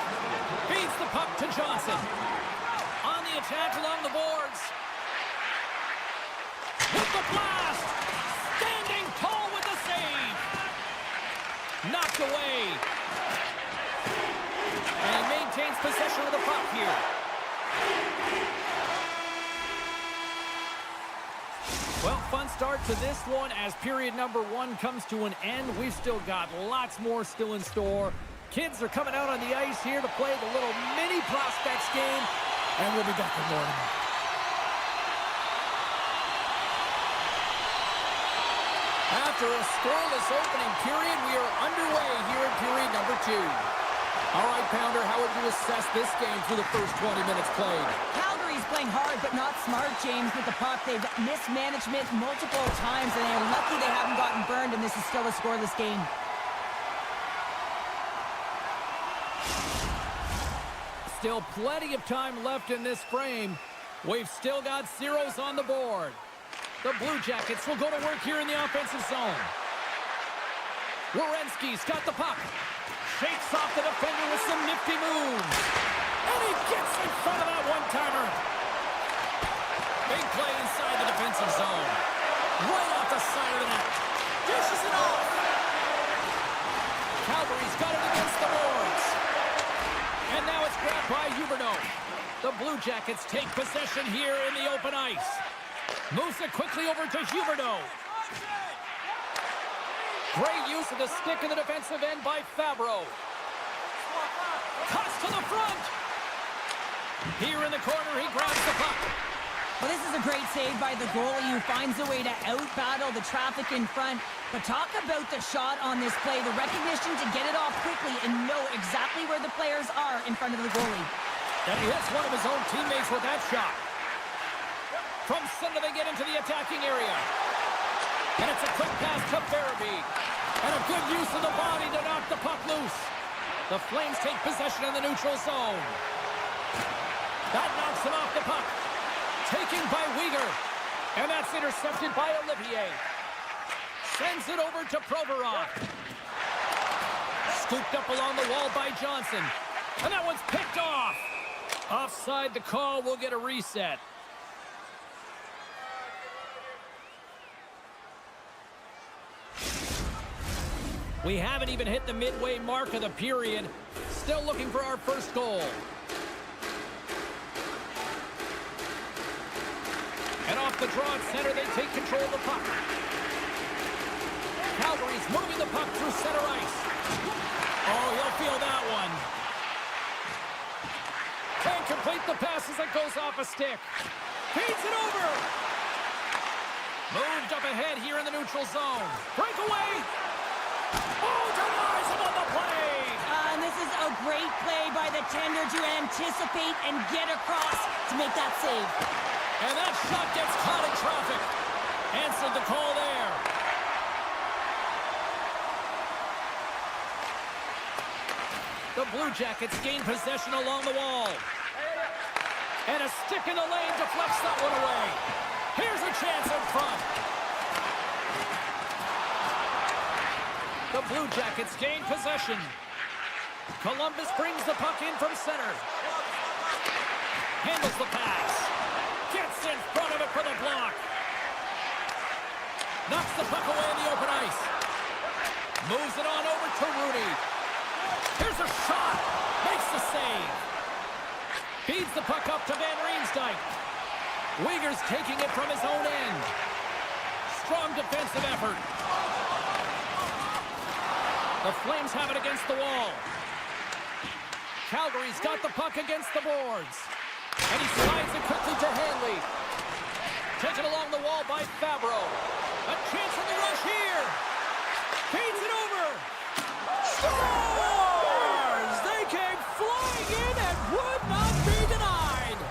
Feeds the puck to Johnson. On the attack along the boards. With the blast. Standing tall with the save. Knocked away. And maintains possession of the puck here. Well, fun start to this one as period number 1 comes to an end. We've still got lots more still in store. Kids are coming out on the ice here to play the little mini prospects game, and we'll be back in more in a minute. After a scoreless opening period, we are underway here in period number 2. All right, Pounder, how would you assess this game through the first 20 minutes played? Calgary's playing hard but not smart, James, with the puck. They've mismanagement multiple times, and they're lucky they haven't gotten burned, and this is still a scoreless game. Still plenty of time left in this frame. We've still got zeros on the board. The Blue Jackets will go to work here in the offensive zone. Werenski's got the puck. Shakes off the defender with some nifty moves. And he gets in front of that one-timer. Big play inside the defensive zone. Right off the side of the net. Dishes it off. Calgary's got it against the boards. And now it's grabbed by Huberdeau. The Blue Jackets take possession here in the open ice. Moves it quickly over to Huberdeau. Great use of the stick in the defensive end by Fabro. Cuts to the front. Here in the corner, he grabs the puck. Well, this is a great save by the goalie who finds a way to out-battle the traffic in front. But talk about the shot on this play, the recognition to get it off quickly and know exactly where the players are in front of the goalie. And he hits one of his own teammates with that shot. From center, they get into the attacking area. And it's a quick pass to Farabee. And a good use of the body to knock the puck loose. The Flames take possession in the neutral zone. That knocks him off the puck. Taken by Weegar. And that's intercepted by Olivier. Sends it over to Provorov. Scooped up along the wall by Johnson. And that one's picked off. Offside the call. Will get a reset. We haven't even hit the midway mark of the period. Still looking for our first goal. And off the draw at center, they take control of the puck. Calgary's moving the puck through center ice. Oh, he'll feel that one. Can't complete the pass as it goes off a stick. Feeds it over. Moved up ahead here in the neutral zone. Breakaway. Oh, denies him on the play! And this is a great play by the tender to anticipate and get across to make that save. And that shot gets caught in traffic. Answered the call there. The Blue Jackets gain possession along the wall. And a stick in the lane deflects that one away. Here's a chance in front. The Blue Jackets gain possession. Columbus brings the puck in from center. Handles the pass. Gets in front of it for the block. Knocks the puck away in the open ice. Moves it on over to Rudy. Here's a shot. Makes the save. Feeds the puck up to Van Riemsdyk. Weegar's taking it from his own end. Strong defensive effort. The Flames have it against the wall. Calgary's got the puck against the boards. And he slides it quickly to Hanley. Taken along the wall by Fabro. A chance for the rush here. Feeds it over. Scores! They came flying in and would not be denied.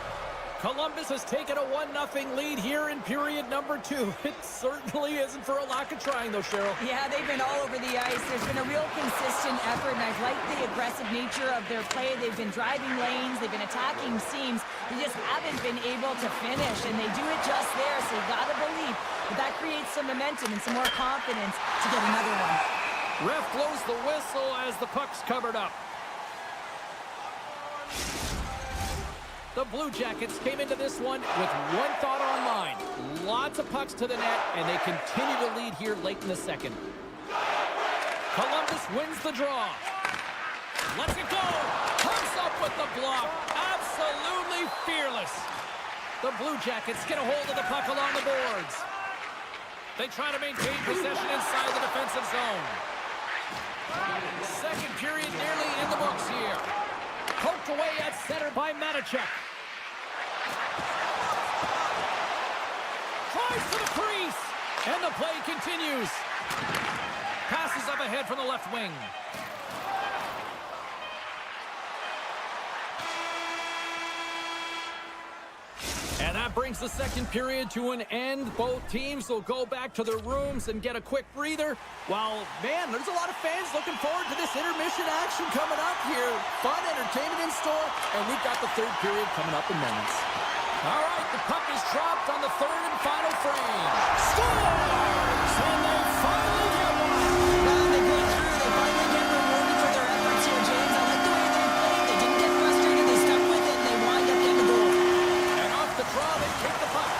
Columbus has taken a 1-0 lead here in period number 2. It certainly isn't for a lack of trying, though, Cheryl. Yeah, they've been all over the ice. There's been a real consistent effort, and I've liked the aggressive nature of their play. They've been driving lanes. They've been attacking seams. They just haven't been able to finish, and they do it just there, so you got to believe that creates some momentum and some more confidence to get another one. Ref blows the whistle as the puck's covered up. The Blue Jackets came into this one with one thought on mind. Lots of pucks to the net, and they continue to lead here late in the second. Columbus wins the draw. Lets it go. Comes up with the block. Absolutely fearless. The Blue Jackets get a hold of the puck along the boards. They try to maintain possession inside the defensive zone. Second period nearly in the books here. Poked away at center by Matachek. Tries to the crease. And the play continues. Passes up ahead from the left wing. And that brings the second period to an end. Both teams will go back to their rooms and get a quick breather. While, man, there's a lot of fans looking forward to this intermission action coming up here. Fun entertainment in store, and we've got the third period coming up in moments. All right, the puck is dropped on the third and final frame. Scores! And they finally get one. Well, they go through. They finally get rewarded for their efforts here, James. I like the way they played. They didn't get frustrated. They stuck with it, and they wind up getting the goal. And off the draw, they kick the puck.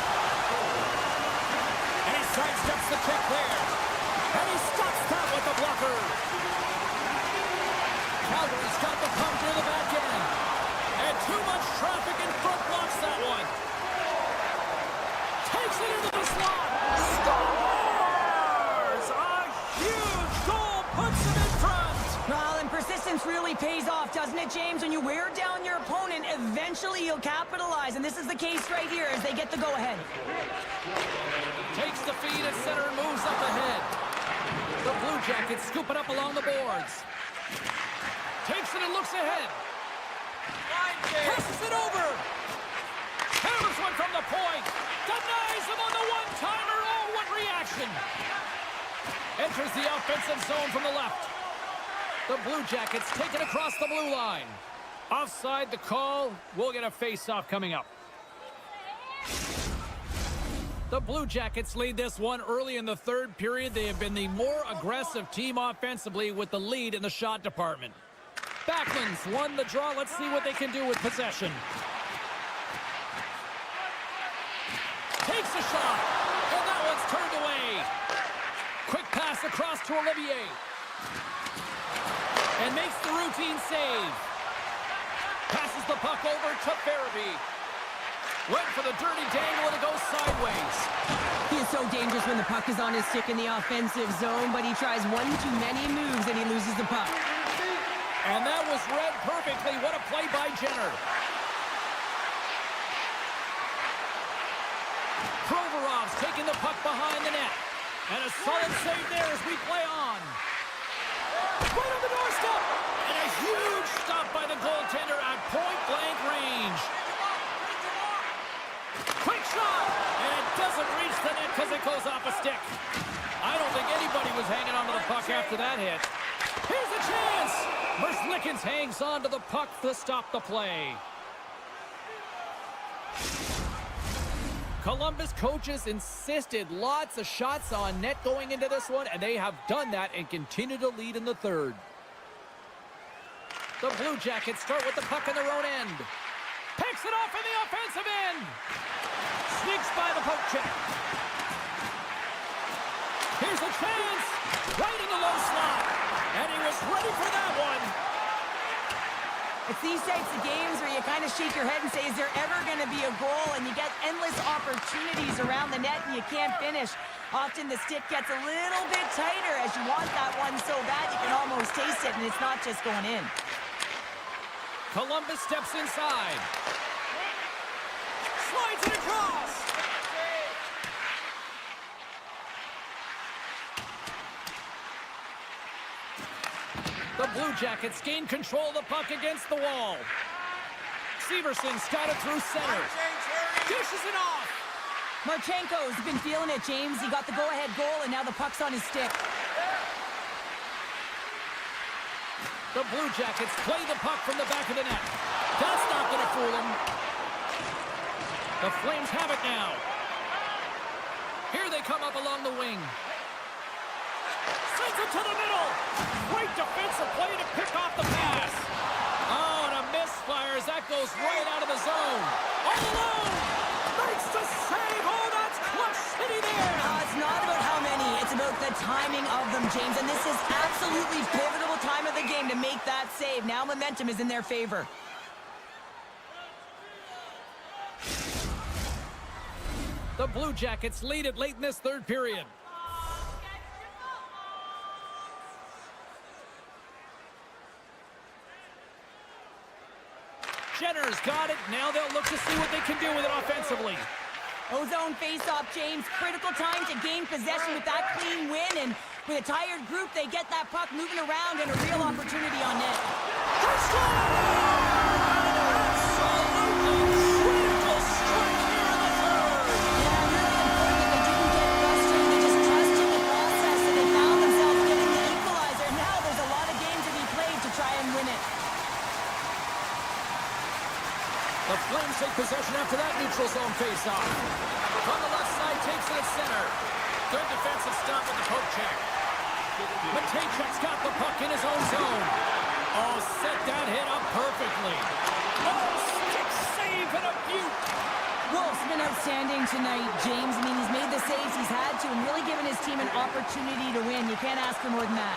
And he sidesteps the kick there. And he stops that with the blocker. Calgary's got the puck near the back end. And too much traffic in front blocks that one. Takes it into the slot. Scores! A huge goal puts him in front. Well, and persistence really pays off, doesn't it, James? When you wear down your opponent, eventually you'll capitalize. And this is the case right here as they get the go-ahead. Takes the feed at center and moves up ahead. The Blue Jackets scoop it up along the boards. Takes it and looks ahead. Passes it over. Hammers one from the point. Denies him on the one-timer. Oh, what reaction. Enters the offensive zone from the left. The Blue Jackets take it across the blue line. Offside the call. We'll get a face-off coming up. The Blue Jackets lead this one early in the third period. They have been the more aggressive team offensively with the lead in the shot department. Backlund's won the draw. Let's see what they can do with possession. Takes a shot, and that one's turned away. Quick pass across to Olivier. And makes the routine save. Passes the puck over to Farabee. Went for the dirty dangle, and it goes sideways. He is so dangerous when the puck is on his stick in the offensive zone, but he tries one too many moves and he loses the puck. And that was read perfectly. What a play by Jenner. Provorov's taking the puck behind the net. And a solid save there as we play on. Right on the doorstep. And a huge stop by the goaltender at point-blank range. Quick shot. And it doesn't reach the net because it goes off a stick. I don't think anybody was hanging onto the puck after that hit. Here's a chance. Merzlikins hangs on to the puck to stop the play. Columbus coaches insisted lots of shots on net going into this one, and they have done that and continue to lead in the third. The Blue Jackets start with the puck in their own end. Picks it off in the offensive end. Sneaks by the poke check. Here's a chance. Right in the low slot. And he was ready for that one. It's these types of games where you kind of shake your head and say, is there ever going to be a goal? And you get endless opportunities around the net and you can't finish. Often the stick gets a little bit tighter as you want that one so bad you can almost taste it, and it's not just going in. Columbus steps inside. Slides it across. The Blue Jackets gain control of the puck against the wall. Severson's got it through center. Dishes it off. Marchenko's been feeling it, James. He got the go-ahead goal, and now the puck's on his stick. The Blue Jackets play the puck from the back of the net. That's not going to fool them. The Flames have it now. Here they come up along the wing. Sends it to the middle. Great defensive play to pick off the pass. Oh, and a misfire as that goes right out of the zone. All alone. Makes the save. Oh, that's clutch city there. It's not about how many. It's about the timing of them, James. And this is absolutely pivotal time of the game to make that save. Now momentum is in their favor. The Blue Jackets lead it late in this third period. Jenner's got it. Now they'll look to see what they can do with it offensively. Ozone face-off, James. Critical time to gain possession with that clean win. And with a tired group, they get that puck moving around and a real opportunity on net. They score! The Flames take possession after that neutral zone face-off. From the left side, takes it at center. Good defensive stop with the poke check. Matejczyk's got the puck in his own zone. Oh, set that hit up perfectly. Oh, stick save and a beaut. Wolf's been outstanding tonight, James. I mean, he's made the saves he's had to and really given his team an opportunity to win. You can't ask for more than that.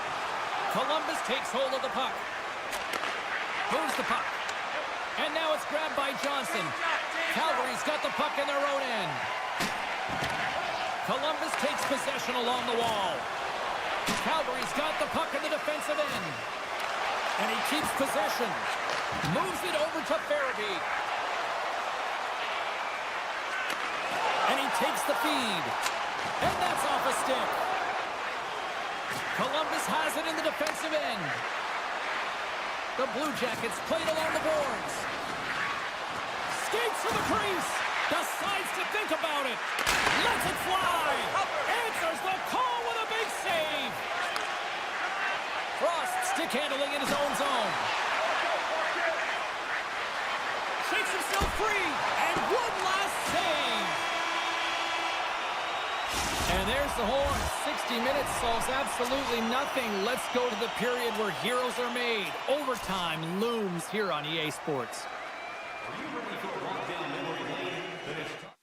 Columbus takes hold of the puck. Moves the puck. And now it's grabbed by Johnson. Calgary's got the puck in their own end. Columbus takes possession along the wall. Calgary's got the puck in the defensive end. And he keeps possession. Moves it over to Farabee. And he takes the feed. And that's off a stick. Columbus has it in the defensive end. The Blue Jackets played along the boards. Skates to the crease. Decides to think about it. Lets it fly. Answers the call with a big save. Frost stick handling in his own zone. Shakes himself free. And one last save. And there's the horn. 60 minutes solves absolutely nothing. Let's go to the period where heroes are made. Overtime looms here on EA Sports. Are you ready for a walk down memory lane? Then it's time.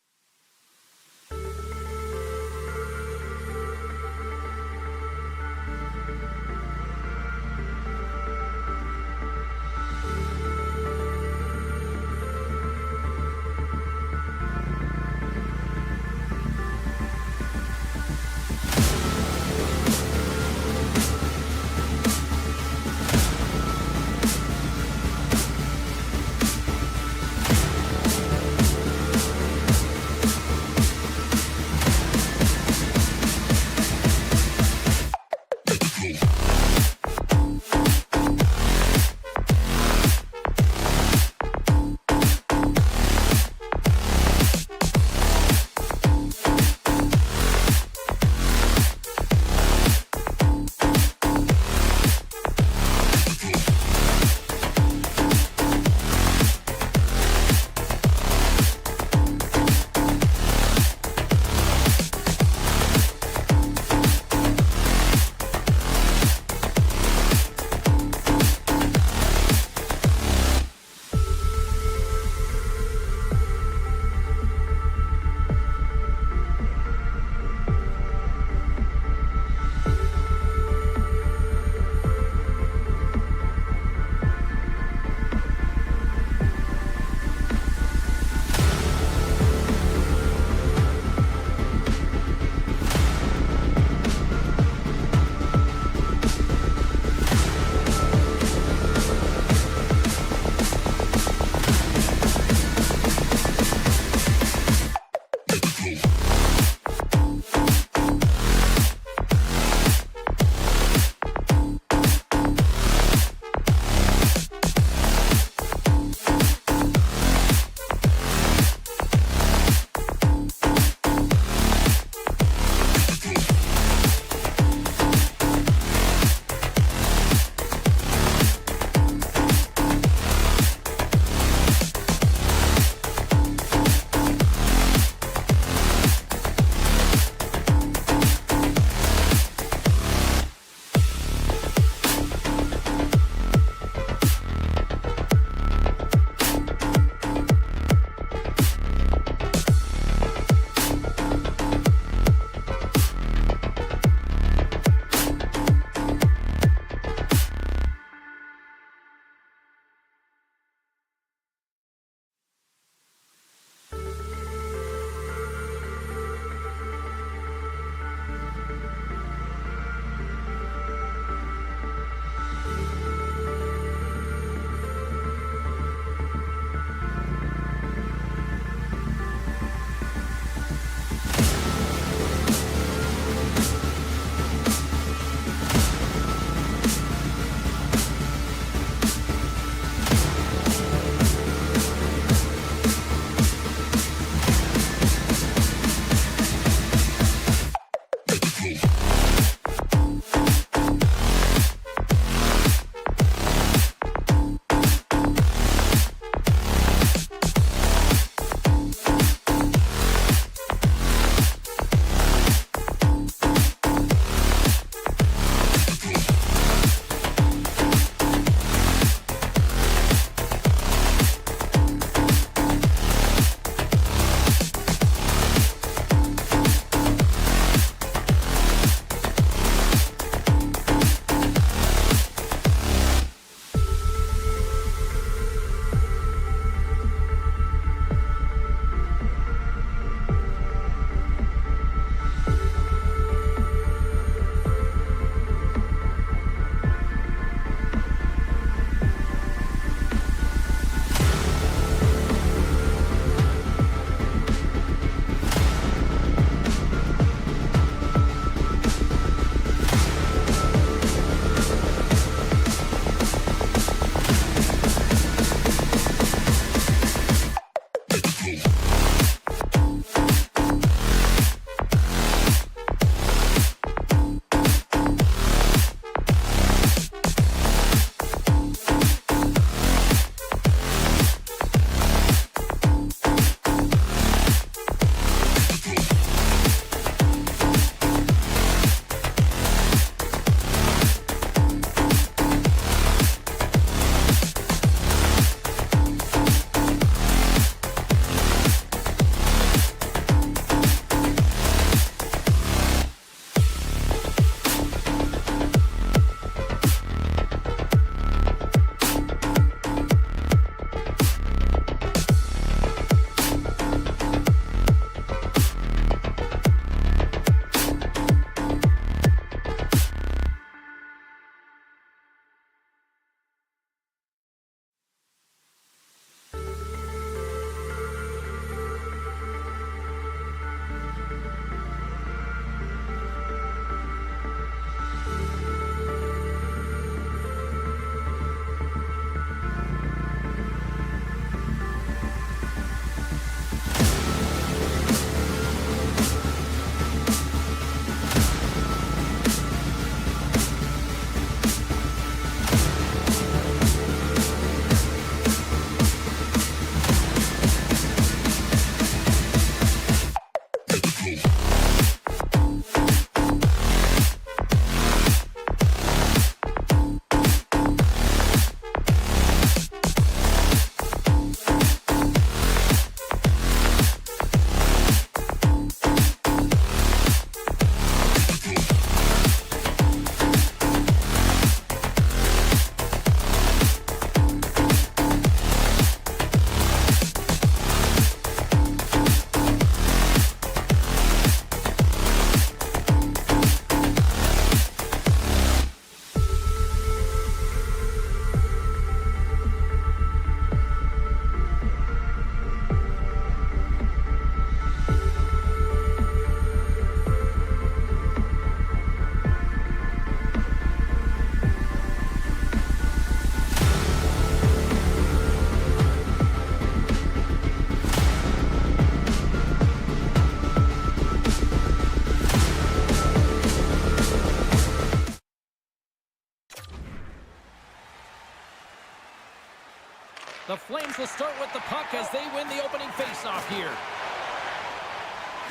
The Flames will start with the puck as they win the opening faceoff here.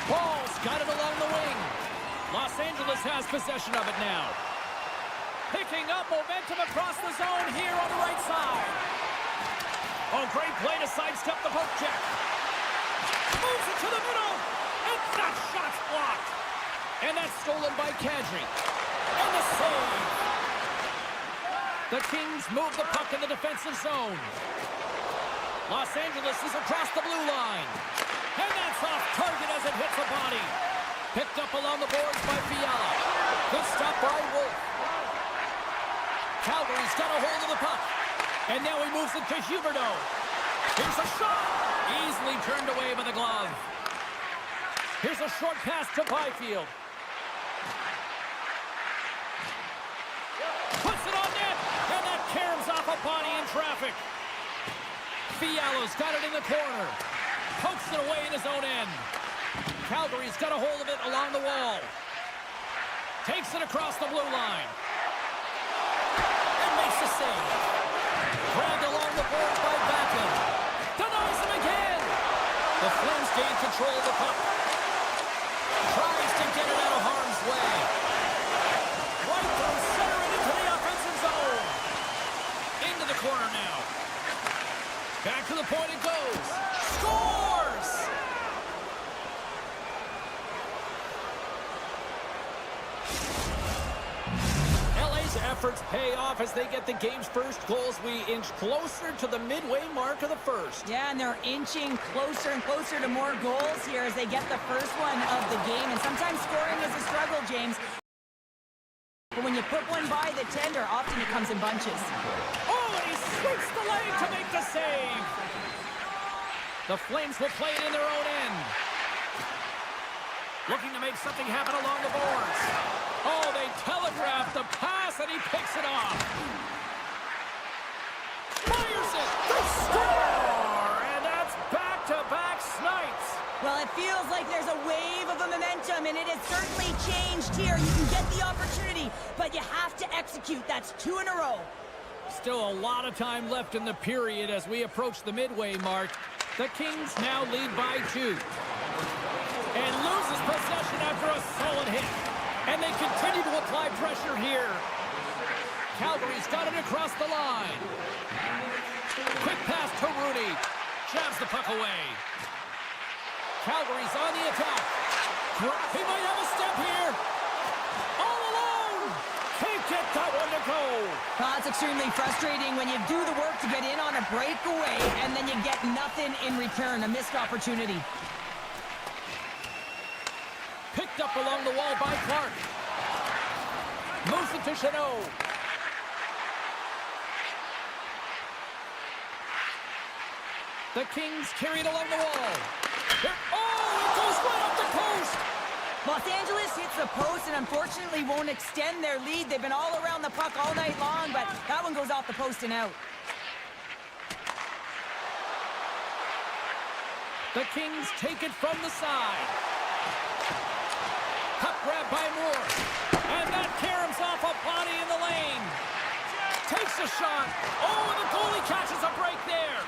Ball's got it along the wing. Los Angeles has possession of it now. Picking up momentum across the zone here on the right side. Oh, great play to sidestep the poke check. Moves it to the middle. And that shot's blocked. And that's stolen by Kadri. And the save. The Kings move the puck in the defensive zone. Los Angeles is across the blue line. And that's off target as it hits the body. Picked up along the boards by Fiala. Good stop by Wolf. Calgary's got a hold of the puck. And now he moves it to Huberdeau. Here's a shot. Easily turned away by the glove. Here's a short pass to Byfield. Puts it on net. And that caroms off a body in traffic. Fiala's got it in the corner. Pokes it away in his own end. Calgary's got a hold of it along the wall. Takes it across the blue line. And makes the save. Grabbed along the boards by Backlund. Denies him again. The Flames gain control of the puck. Tries to get it out of harm's way. Right through center and into the offensive zone. Into the corner now. Back to the point it goes. Scores! LA's efforts pay off as they get the game's first goals. We inch closer to the midway mark of the first. Yeah, and they're inching closer and closer to more goals here as they get the first one of the game. And sometimes scoring is a struggle, James. But when you put one by the tender, often it comes in bunches. Oh, and he sweeps the leg to make the save. The Flames will play it in their own end. Looking to make something happen along the boards. Oh, they telegraph the pass, and he picks it off. Fires it. The score! And that's back-to-back Well, it feels like there's a wave of a momentum, and it has certainly changed here. You can get the opportunity, but you have to execute. That's 2 in a row. Still a lot of time left in the period as we approach the midway mark. The Kings now lead by 2. And loses possession after a solid hit. And they continue to apply pressure here. Calgary's got it across the line. Quick pass to Rooney. Jabs the puck away. Calgary's on the attack. He might have a step here. All alone. Can't get that one to go. Well, it's extremely frustrating when you do the work to get in on a breakaway and then you get nothing in return. A missed opportunity. Picked up along the wall by Clark. Moves it to Chanot. The Kings carry it along the wall. Oh, it goes right up the post. Los Angeles hits the post and unfortunately won't extend their lead. They've been all around the puck all night long, but that one goes off the post and out. The Kings take it from the side. Puck grab by Moore. And that caroms off a body in the lane. Takes a shot. Oh, and the goalie catches a break there.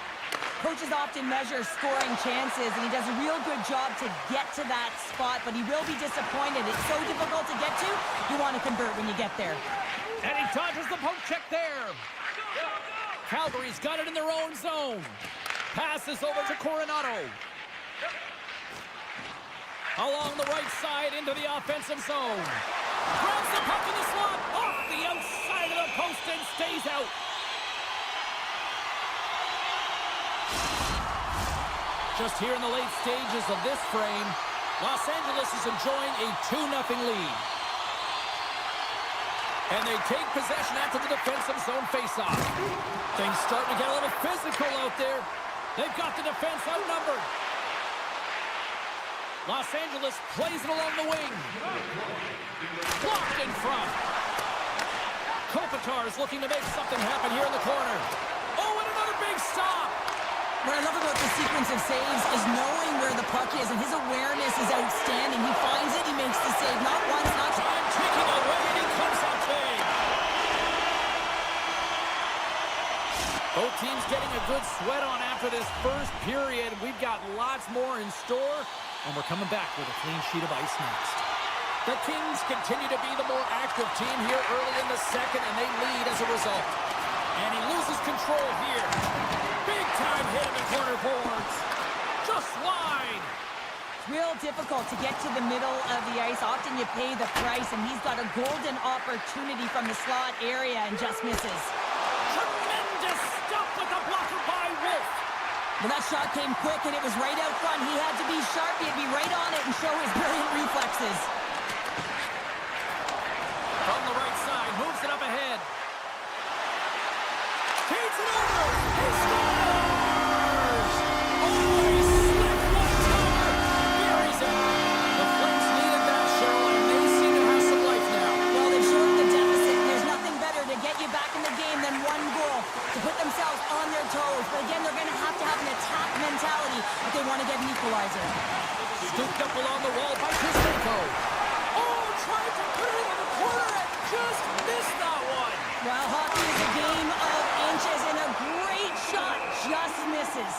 Coaches often measure scoring chances, and he does a real good job to get to that spot, but he will be disappointed. It's so difficult to get to, you want to convert when you get there. And he dodges the poke check there. Calgary's got it in their own zone. Passes over to Coronado. Along the right side into the offensive zone. Grabs the puck in the slot. Off the outside of the post and stays out. Just here in the late stages of this frame, Los Angeles is enjoying a 2-0 lead. And they take possession after the defensive zone faceoff. Things starting to get a little physical out there. They've got the defense outnumbered. Los Angeles plays it along the wing. Blocked in front. Kopitar is looking to make something happen here in the corner. Oh, and another big stop. What I love about the sequence of saves is knowing where the puck is, and his awareness is outstanding. He finds it, he makes the save, not once, not twice. And taking away, and he comes out big. Both teams getting a good sweat on after this first period. We've got lots more in store, and we're coming back with a clean sheet of ice next. The Kings continue to be the more active team here early in the second, and they lead as a result. And he loses control here. Big time hit in the corner boards. Just wide. Real difficult to get to the middle of the ice. Often you pay the price, and he's got a golden opportunity from the slot area and just misses. Tremendous stuff with the blocker by Wolf. Well, that shot came quick, and it was right out front. He had to be sharp. He had to be right on it and show his brilliant reflexes. From the right side, moves it up ahead. Takes it over. He scores! Oh, he slipped one timer. Buries it. The Flames needed that, Cheryl, and they seem to have some life now. Well, they've shortened the deficit, and there's nothing better to get you back in the game than one goal to put themselves on their toes. But again, they're going to have an attack mentality if they want to get an equalizer. Scooped up along the wall by Kuzmenko. Oh, tried to put it in the corner and just missed that one. Well, hockey is a game of inches, and a great shot just misses.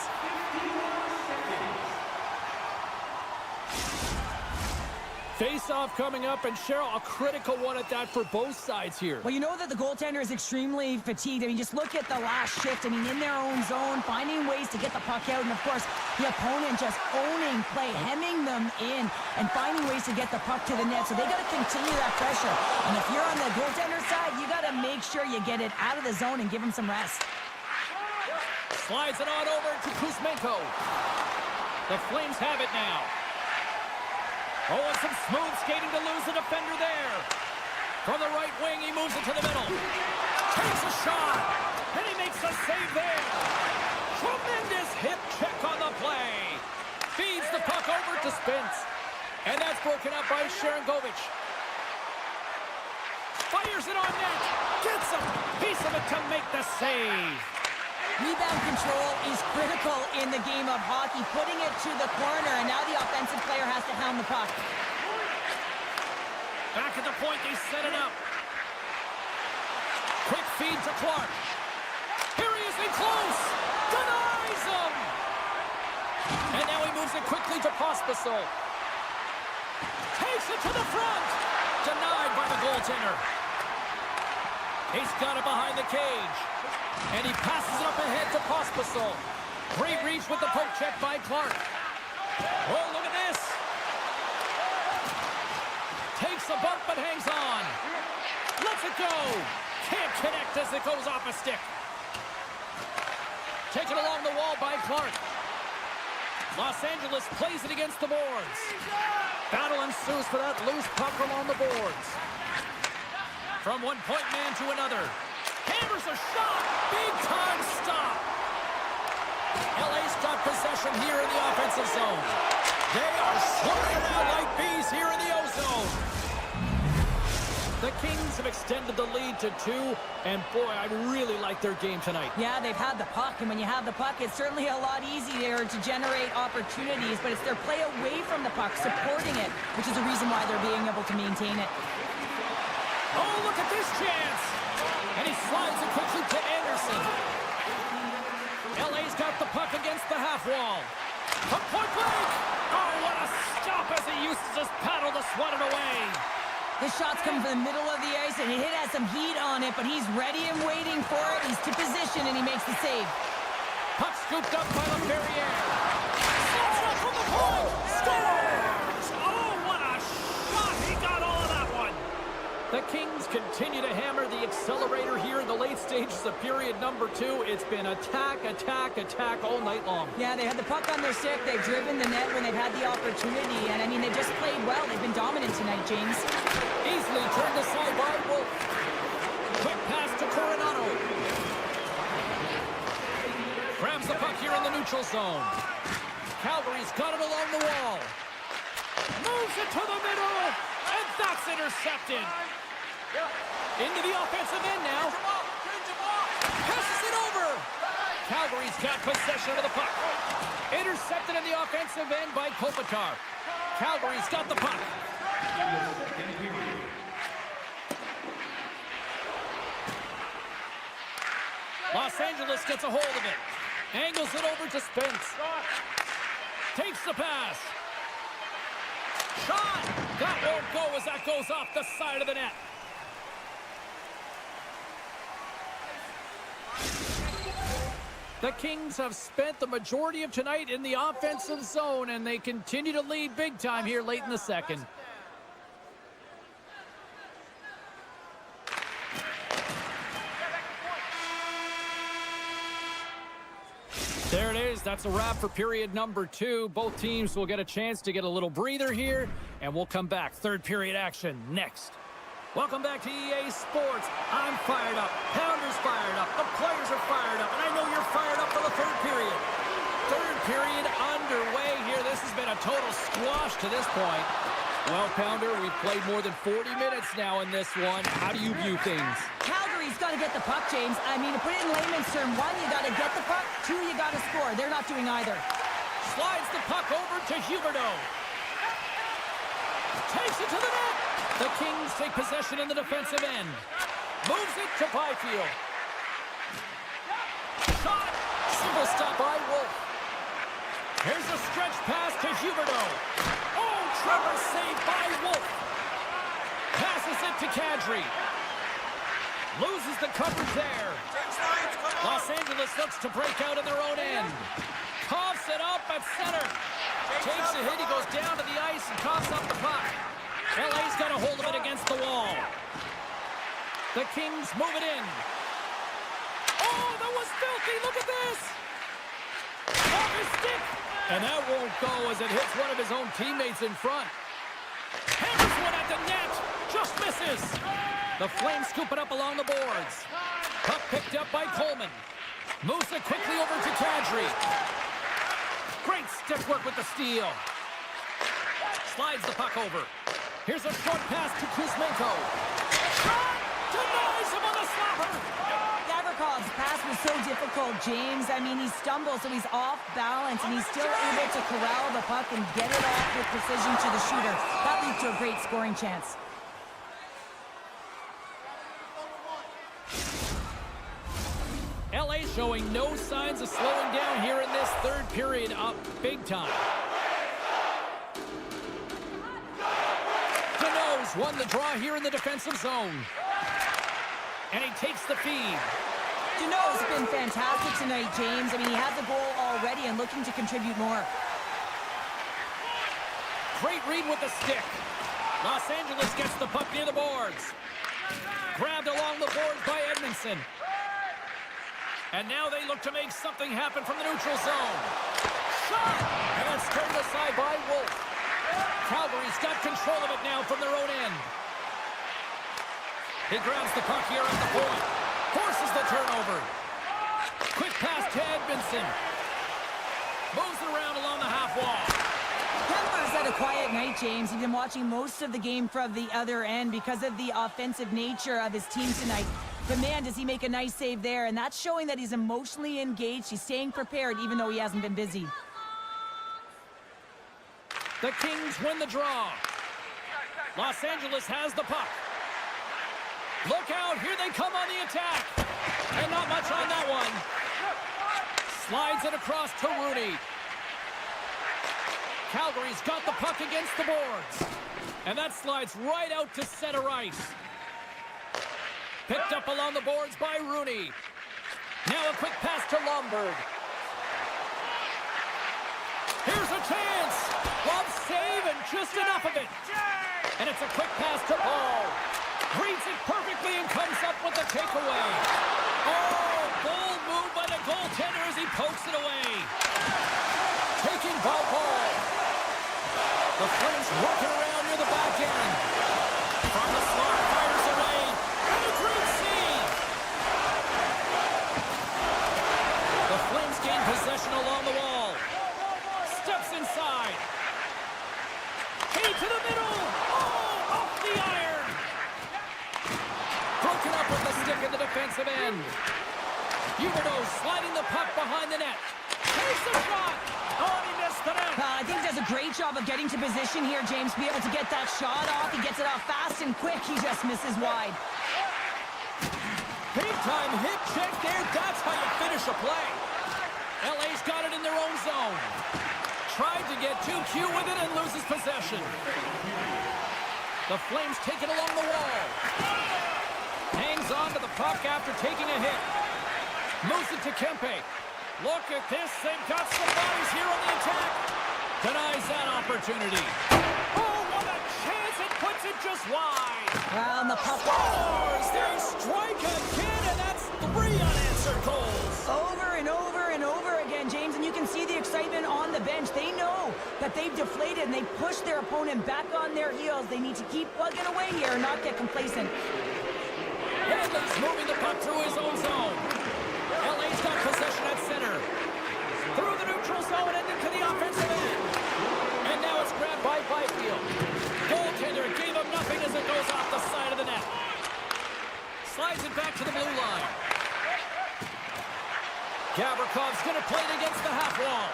Face-off coming up, and Cheryl, a critical one at that for both sides here. Well, you know that the goaltender is extremely fatigued. I mean, just look at the last shift. I mean, in their own zone, finding ways to get the puck out, and of course, the opponent just owning play, hemming them in, and finding ways to get the puck to the net. So they got to continue that pressure. And if you're on the goaltender side, you got to make sure you get it out of the zone and give him some rest. Slides it on over to Kuzmenko. The Flames have it now. Oh, and some smooth skating to lose the defender there. From the right wing, he moves it to the middle. Takes a shot, and he makes a save there. Tremendous hip check on the play. Feeds the puck over to Spence. And that's broken up by Sharangovich. Fires it on net. Gets a piece of it to make the save. Rebound control is critical in the game of hockey, putting it to the corner, and now the offensive player has to hound the puck. Back at the point, they set it up. Quick feed to Clark. Here he is in close. Denies him. And now he moves it quickly to Pospisil. Takes it to the front. Denied by the goaltender. He's got it behind the cage. And he passes it up ahead to Pospisil. Great reach with the poke check by Clark. Oh, look at this. Takes a bump but hangs on. Lets it go. Can't connect as it goes off a stick. Taken along the wall by Clark. Los Angeles plays it against the boards. Battle ensues for that loose puck along the boards. From one point man to another. Hammers a shot. Big time stop. LA's got possession here in the offensive zone. They are swirling around like bees here in the O-zone. The Kings have extended the lead to 2, and boy, I really like their game tonight. Yeah, they've had the puck, and when you have the puck, it's certainly a lot easier to generate opportunities, but it's their play away from the puck, supporting it, which is the reason why they're being able to maintain it. Oh, look at this chance! And he slides it quickly to Anderson. LA's got the puck against the half wall. From point blank! Oh, what a stop as he uses his paddle to swat it away. His shot's coming from the middle of the ice, and it has some heat on it, but he's ready and waiting for it. He's to position, and he makes the save. Puck scooped up by LaFerriere. Slots up from the point! Scores! Oh, what a shot! He got all of that one! The Kings continue to hammer the accelerator here in the late stages of period number 2. It's been attack, attack, attack all night long. Yeah, they had the puck on their stick. They've driven the net when they've had the opportunity, and, I mean, they've just played well. They've been dominant tonight, James. Easily turned aside by Wolf. Quick pass to Coronado. Grabs the puck here in the neutral zone. Calgary's got it along the wall. Moves it to the middle, and that's intercepted. Into the offensive end now. Passes it over. Calgary's got possession of the puck. Intercepted in the offensive end by Kopitar. Calgary's got the puck. Los Angeles gets a hold of it. Angles it over to Spence. Takes the pass. Shot! That won't go as that goes off the side of the net. The Kings have spent the majority of tonight in the offensive zone, and they continue to lead big time here late in the second. There it is. That's a wrap for period number 2. Both teams will get a chance to get a little breather here, and we'll come back. Third period action next. Welcome back to EA Sports. I'm fired up. Pounder's fired up. The players are fired up, and I know you're fired up for the third period. Third period underway here. This has been a total squash to this point. Well, Pounder, we've played more than 40 minutes now in this one. How do you view things? Calgary's got to get the puck, James. I mean, to put it in layman's term, 1, you got to get the puck. 2, you got to score. They're not doing either. Slides the puck over to Huberdeau. Takes it to the net. The Kings take possession in the defensive end. Moves it to Byfield. Shot. Single stop by Wolf. Here's a stretch pass to Huberdeau. Oh, Trevor saved by Wolf. Passes it to Kadri. Loses the coverage there. Los Angeles looks to break out in their own end. Coughs it up at center. Takes a hit. He goes down to the ice and coughs up the puck. LA's got a hold of it against the wall. The Kings move it in. Oh, that was filthy. Look at this. Off his stick. And that won't go as it hits one of his own teammates in front. Hammers one at the net. Just misses. The Flames scoop it up along the boards. Puck picked up by Coleman. Moves it quickly over to Kadri. Great stick work with the steal. Slides the puck over. Here's a short pass to Kuzmenko. Shot! Denies him on the slapper! Never Gavrikov's pass was so difficult, James. I mean, he stumbles, so he's off balance, and he's still able to corral the puck and get it off with precision to the shooter. That leads to a great scoring chance. LA showing no signs of slowing down here in this third period, up big time. Deneau's won the draw here in the defensive zone. And he takes the feed. Deneau's been fantastic tonight, James. I mean, he has a goal already and looking to contribute more. Great read with the stick. Los Angeles gets the puck near the boards. Grabbed along the boards by Edmondson. And now they look to make something happen from the neutral zone. Shot! And it's turned aside by Wolf. Calgary's got control of it now from their own end. He grabs the puck here at the point. Forces the turnover. Quick pass to Edmondson. Moves it around along the half wall. Kemper's had a quiet night, James. He's been watching most of the game from the other end because of the offensive nature of his team tonight. But man, does he make a nice save there, and that's showing that he's emotionally engaged. He's staying prepared even though he hasn't been busy. The Kings win the draw. Los Angeles has the puck. Look out, here they come on the attack. And not much on that one. Slides it across to Rooney. Calgary's got the puck against the boards. And that slides right out to center ice. Picked up along the boards by Rooney. Now a quick pass to Lomberg. Here's a chance. Love save and just enough of it. And it's a quick pass to Paul. Reads it perfectly and comes up with the takeaway. Oh, bold move by the goaltender as he pokes it away. Taking by Paul. The Flames working around near the back end. From the slot, fires away. And a great save. The Flames gain possession along the wall. Steps inside. Key to the middle. Oh, off the iron. Broken up with the stick in the defensive end. Huberdeau sliding the puck behind the net. Takes the shot. Oh, and he missed the net. I think he does a great job of getting to position here, James, to be able to get that shot off. He gets it off fast and quick. He just misses wide. Big time hit check there. That's how you finish a play. LA's got it in their own zone. Tried to get too cute with it and loses possession. The Flames take it along the wall. Hangs on to the puck after taking a hit. Moves it to Kempe. Look at this. They've got some bodies here on the attack. Denies that opportunity. Oh, what a chance. It puts it just wide. Well, and the puck Scores. They strike again, and that's 3 unanswered goals. over and over and over again, James, and you can see the excitement on the bench. They know that they've deflated and they push their opponent back on their heels. They need to keep plugging away here and not get complacent. Hanley's moving the puck through his own zone. LA's got possession at center. Through the neutral zone and into the offensive end. And now it's grabbed by Byfield. Goaltender gave him nothing as it goes off the side of the net. Slides it back to the blue line. Gavrikov's going to play it against the half wall.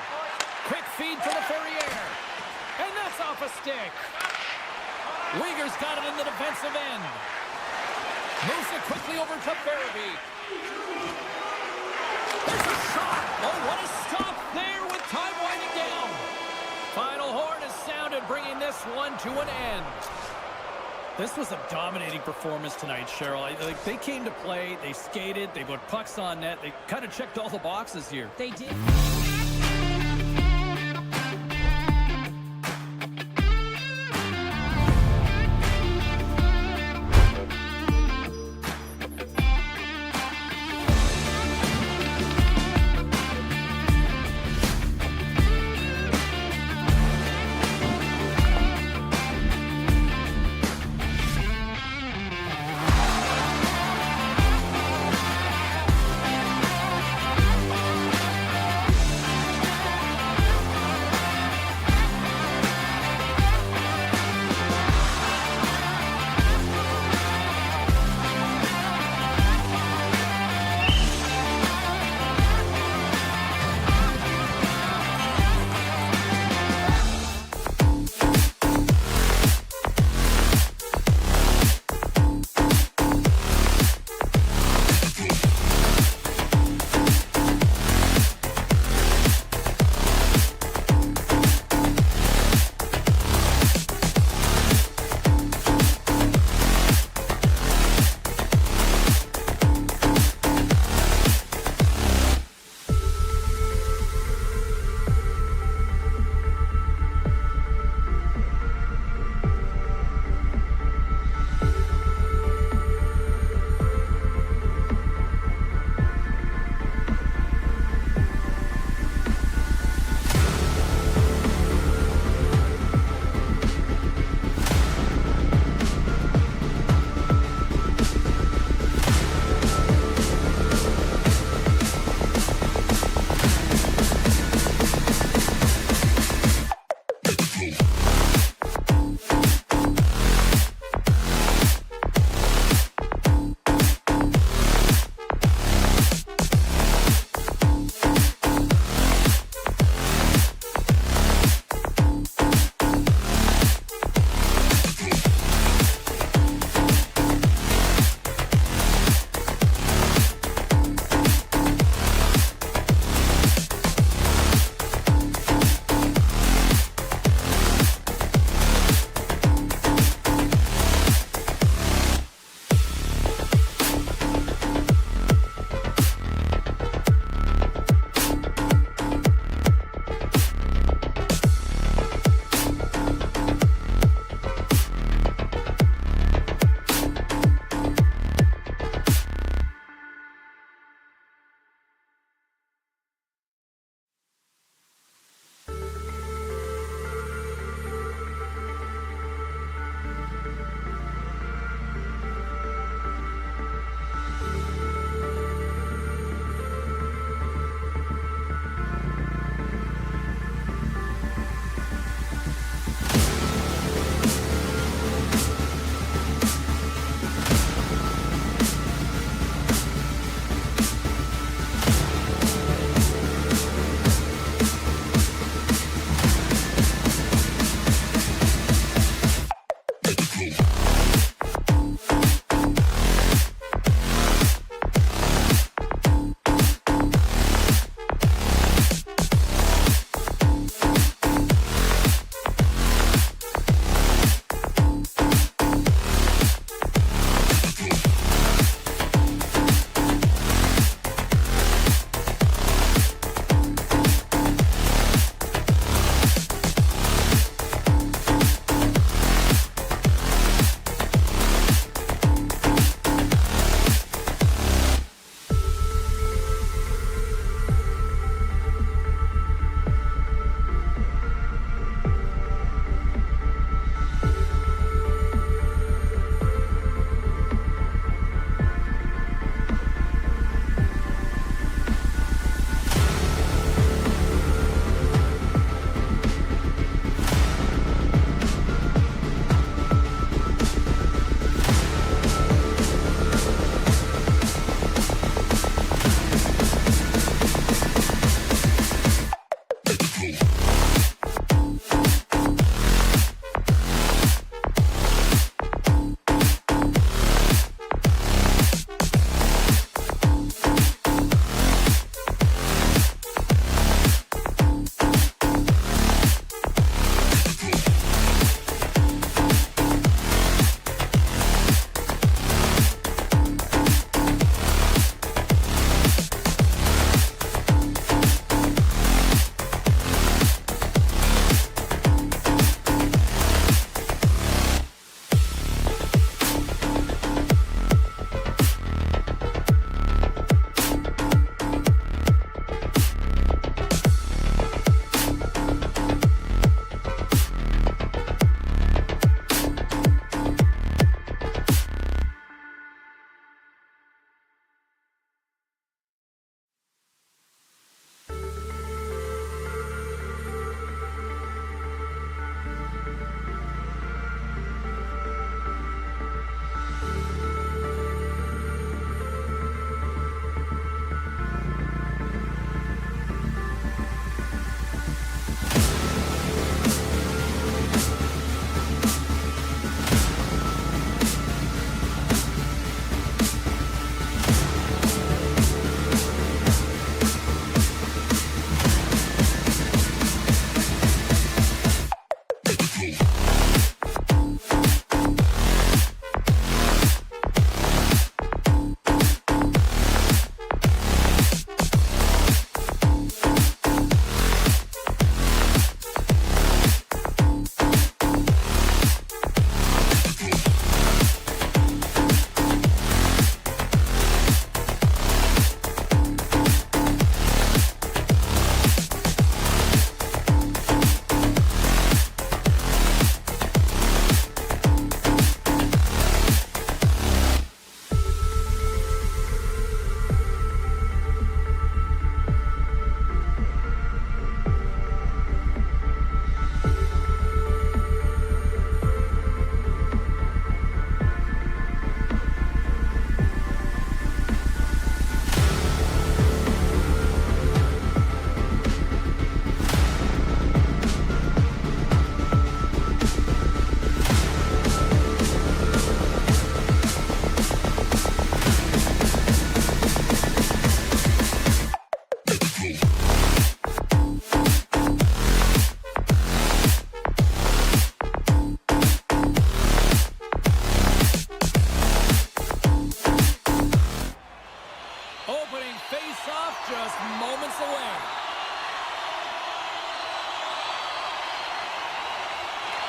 Quick feed to the Ferrier. And that's off a stick. Uyghur's got it in the defensive end. Moves it quickly over to Farabee. There's a shot. Oh, what a stop there with time winding down. Final horn is sounded, bringing this one to an end. This was a dominating performance tonight, Cheryl. They came to play, they skated, they put pucks on net. They kind of checked all the boxes here. They did.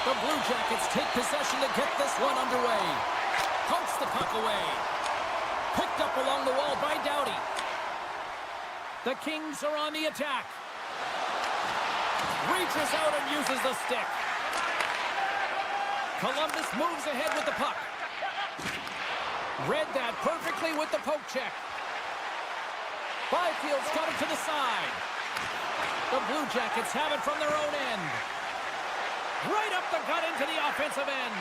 The Blue Jackets take possession to get this one underway. Pokes the puck away. Picked up along the wall by Doughty. The Kings are on the attack. Reaches out and uses the stick. Columbus moves ahead with the puck. Read that perfectly with the poke check. Byfield's got it to the side. The Blue Jackets have it from their own end. Right up the gut into the offensive end.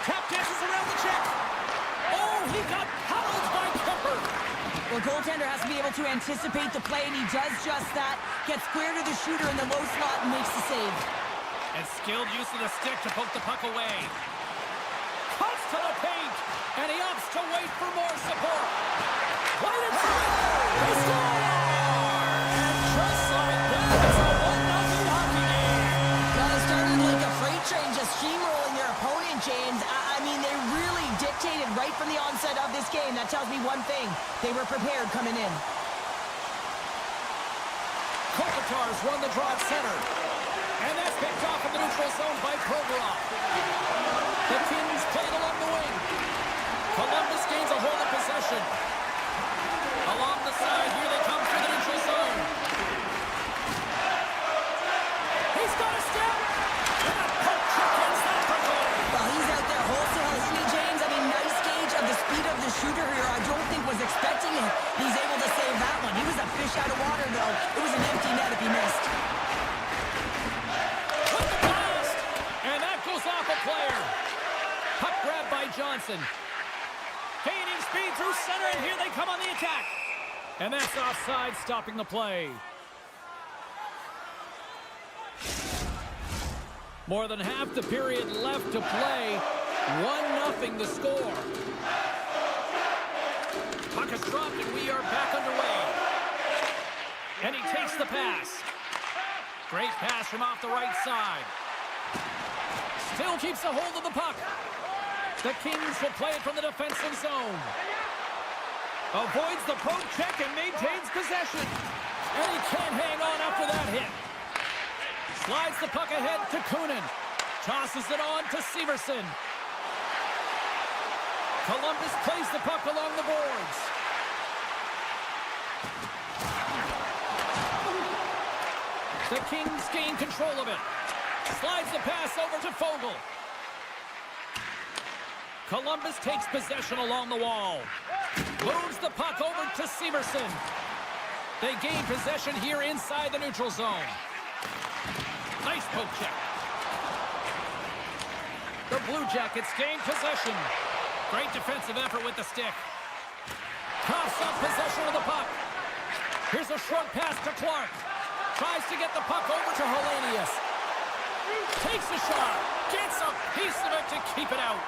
Tap dances around the check. Oh, he got pummeled by Kemper. The goaltender has to be able to anticipate the play, and he does just that. Gets square to the shooter in the low slot and makes the save. And skilled use of the stick to poke the puck away. Cuts to the paint, and he opts to wait for more support. Right in front. He scores! And just like that, it's a 1-0 hockey game. Well, it started like a freight train just steamrolling their opponent, James. I mean, they really dictated right from the onset of this game. That tells me one thing. They were prepared coming in. Kopitar's won the draw at center. And that's picked off in the neutral zone by Provorov. The Kings played along the wing. Columbus gains a hold of possession. Along the side, here they come through the neutral zone. He's got a step. And a poke check ends that for goal. Well, he's out there wholesale, isn't he, James? I mean, nice gauge of the speed of the shooter here. I don't think was expecting it. He's able to save that one. He was a fish out of water, though. It was an empty net if he missed. With the blast. And that goes off a player. Puck grabbed by Johnson. Gaining speed through center, and here they come on the attack. And that's offside, stopping the play. More than half the period left to play. 1-0 the score. Puck is dropped, and we are back underway. And he takes the pass. Great pass from off the right side. Still keeps a hold of the puck. The Kings will play it from the defensive zone. Avoids the poke check and maintains possession. And he can't hang on after that hit. Slides the puck ahead to Kunin. Tosses it on to Severson. Columbus plays the puck along the boards. The Kings gain control of it. Slides the pass over to Fogle. Columbus takes possession along the wall. Moves the puck over to Severson. They gain possession here inside the neutral zone. Nice poke check. The Blue Jackets gain possession. Great defensive effort with the stick. Coughs up possession of the puck. Here's a short pass to Clark. Tries to get the puck over to Hellenius. Takes a shot. Gets a piece of it to keep it out.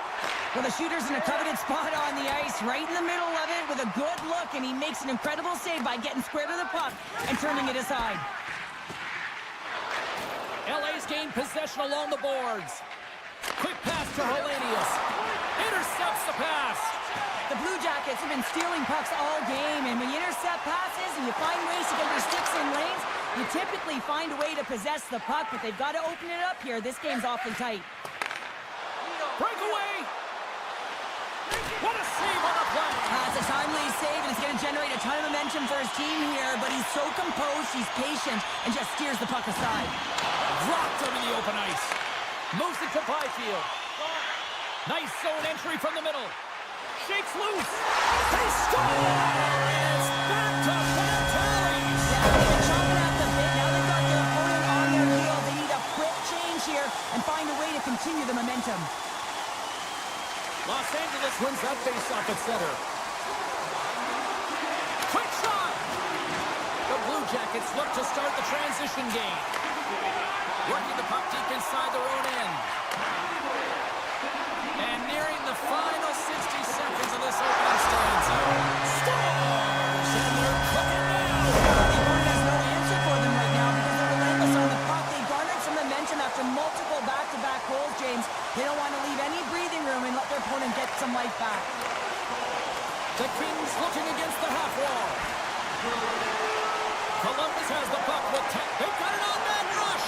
Well, the shooter's in a coveted spot on the ice, right in the middle of it with a good look, and he makes an incredible save by getting square to the puck and turning it aside. LA's gained possession along the boards. Quick pass to Hellenius. Intercepts the pass. The Blue Jackets have been stealing pucks all game, and when you intercept passes and you find ways to get your sticks in lanes, you typically find a way to possess the puck, but they've got to open it up here. This game's awfully tight. Breakaway. What a save on the play. It's a timely save, and it's going to generate a ton of momentum for his team here, but he's so composed, he's patient, and just steers the puck aside. Dropped him in the open ice. Moves it to Byfield. Nice zone entry from the middle. Shakes loose. They score! It's back to back tallies. Yeah, they've been chomping at the bit. Now they've got their opponent on their heels. They need a quick change here and find a way to continue the momentum. Los Angeles wins that face-off at center. Quick shot! The Blue Jackets look to start the transition game. Working the puck deep inside their own end. And nearing the final 60 seconds of this opening stanza. Stars! And they're cooking now! The opponent has no answer for them right now because they're relentless on the puck. They garnered some momentum after multiple back-to-back goals, James. They don't want to leave any breathing room and let their opponent get some life back. The Kings looking against the half wall. Columbus has the puck with 10. They've got it on man rush.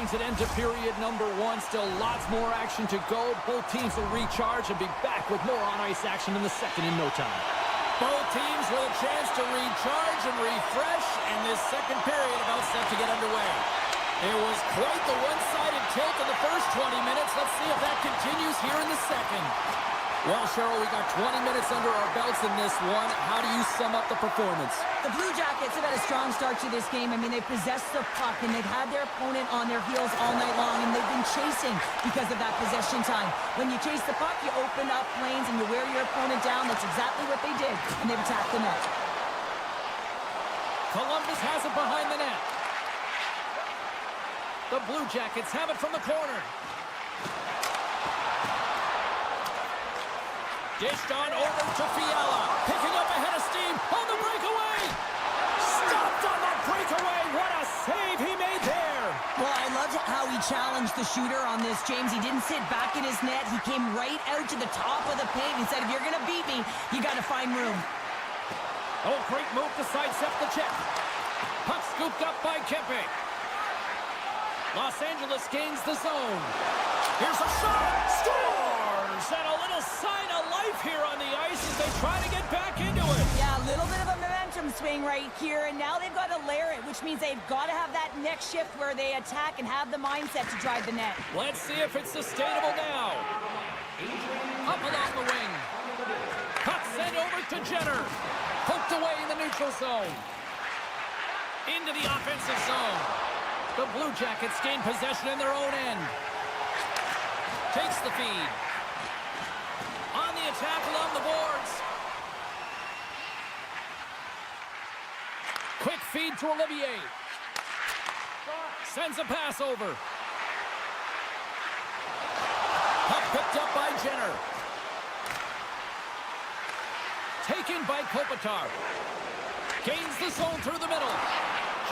brings it into period number 1. Still lots more action to go. Both teams will recharge and be back with more on-ice action in the second in no time. Both teams with a chance to recharge and refresh, and this second period about set to get underway. It was quite the one-sided tilt in the first 20 minutes. Let's see if that continues here in the second. Well, Cheryl, we got 20 minutes under our belts in this one. How do you sum up the performance? The Blue Jackets have had a strong start to this game. I mean, they've possessed the puck, and they've had their opponent on their heels all night long, and they've been chasing because of that possession time. When you chase the puck, you open up lanes, and you wear your opponent down. That's exactly what they did, and they've attacked the net. Columbus has it behind the net. The Blue Jackets have it from the corner. Dished on over to Fiala. Picking up a head of steam on the breakaway. Stopped on the breakaway. What a save he made there. Well, I loved how he challenged the shooter on this, James. He didn't sit back in his net. He came right out to the top of the paint. He said, if you're going to beat me, you got to find room. Oh, great move to sidestep the check. Puck scooped up by Kempe. Los Angeles gains the zone. Here's a shot. Scores! And a little sign of life here on the ice as they try to get back into it. Yeah, a little bit of a momentum swing right here, and now they've got to layer it, which means they've got to have that next shift where they attack and have the mindset to drive the net. Let's see if it's sustainable now. Up along the wing. Puck sent over to Jenner. Poked away in the neutral zone. Into the offensive zone. The Blue Jackets gain possession in their own end. Takes the feed. On the attack along the boards. Quick feed to Olivier. Sends a pass over. Puck picked up by Jenner. Taken by Kopitar. Gains the zone through the middle.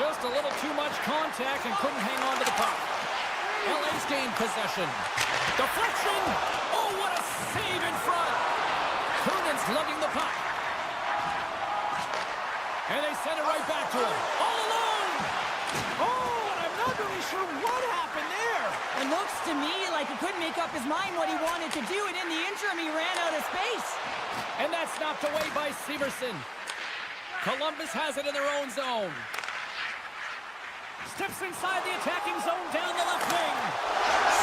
Just a little too much contact and couldn't hang on to the puck. LA's gained possession. Deflection! Oh, what a save in front! Cronin's lugging the puck. And they send it right back to him. All alone! Oh, and I'm not really sure what happened there. It looks to me like he couldn't make up his mind what he wanted to do, and in the interim, he ran out of space. And that's knocked away by Severson. Columbus has it in their own zone. Steps inside the attacking zone down the left wing.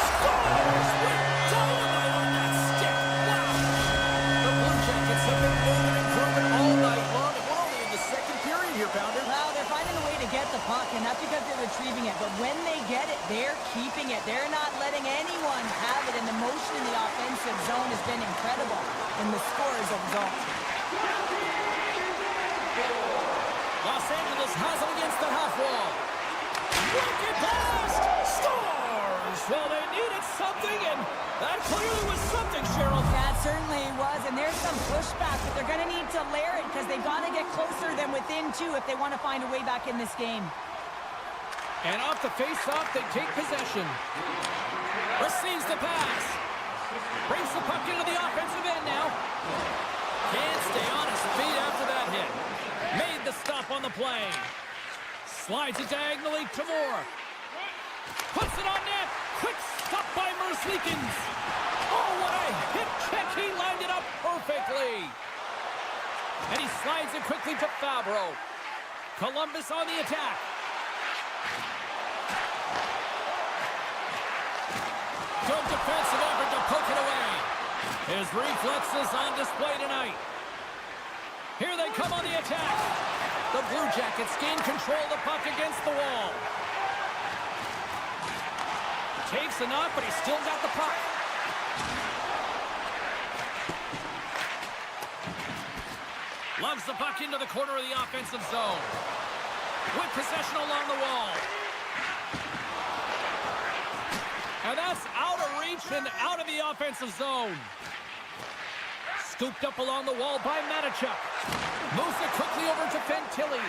Scores with dynamite on that stick. Wow. The Blue Jackets have been moving and grooving all night long. And we're only in the second period here, Pounder. Well, they're finding a way to get the puck, and that's because they're retrieving it. But when they get it, they're keeping it. They're not letting anyone have it, and the motion in the offensive zone has been incredible. And the scores of zone. Los Angeles has it against the half wall. Wicked blast! Scores! Well, they needed something, and that clearly was something, Cheryl. That certainly was, and there's some pushback, but they're going to need to layer it because they've got to get closer than within 2 if they want to find a way back in this game. And off the face-off, they take possession. Receives the pass. Brings the puck into the offensive end now. Can't stay on his feet after that hit. Made the stop on the play. Slides it diagonally to Moore. Puts it on net. Quick stop by Merzlikins. Oh, what a hip check. He lined it up perfectly. And he slides it quickly to Fabro. Columbus on the attack. Good defensive effort to poke it away. His reflexes on display tonight. Here they come on the attack. The Blue Jackets gain control of the puck against the wall. Takes a knock, but he's still got the puck. Lugs the puck into the corner of the offensive zone. With possession along the wall. And that's out of reach and out of the offensive zone. Scooped up along the wall by Manichuk. Moves it quickly over to Fantilli.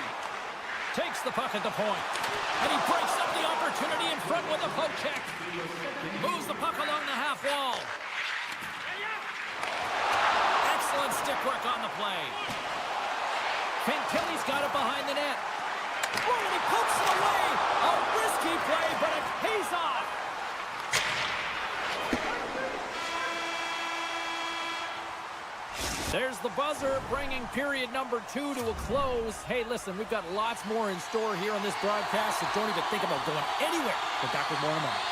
Takes the puck at the point. And he breaks up the opportunity in front with a poke check. Moves the puck along the half wall. Excellent stick work on the play. Fantilli's got it behind the net. Oh, and he pokes it away. A risky play, but it pays off. There's the buzzer, bringing period number 2 to a close. Hey, listen, we've got lots more in store here on this broadcast, so don't even think about going anywhere. We're back with more in a moment.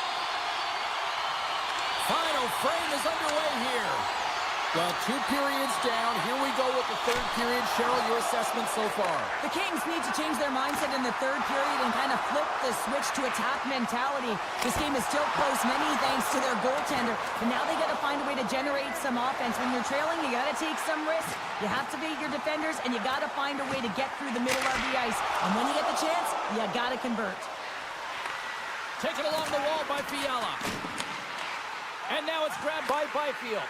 Final frame is underway here. Well, 2 periods down. Here we go with the 3rd period. Cheryl, your assessment so far? The Kings need to change their mindset in the 3rd period and kind of flip the switch to attack mentality. This game is still close, many thanks to their goaltender. But now they got to find a way to generate some offense. When you're trailing, you got to take some risks. You have to beat your defenders, and you got to find a way to get through the middle of the ice. And when you get the chance, you got to convert. Taken along the wall by Fiala. And now it's grabbed by Byfield.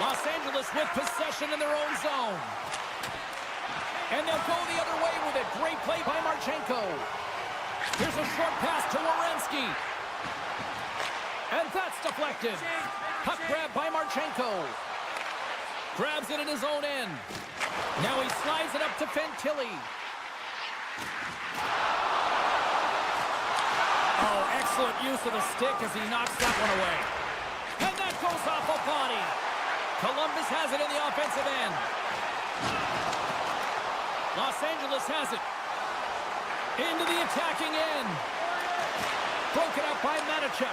Los Angeles with possession in their own zone. And they'll go the other way with it. Great play by Marchenko. Here's a short pass to Werenski. And that's deflected. Puck grab by Marchenko. Grabs it in his own end. Now he slides it up to Fantilli. Oh, excellent use of the stick as he knocks that one away. And that goes off a body. Columbus has it in the offensive end. Los Angeles has it. Into the attacking end. Broken up by Manichuk.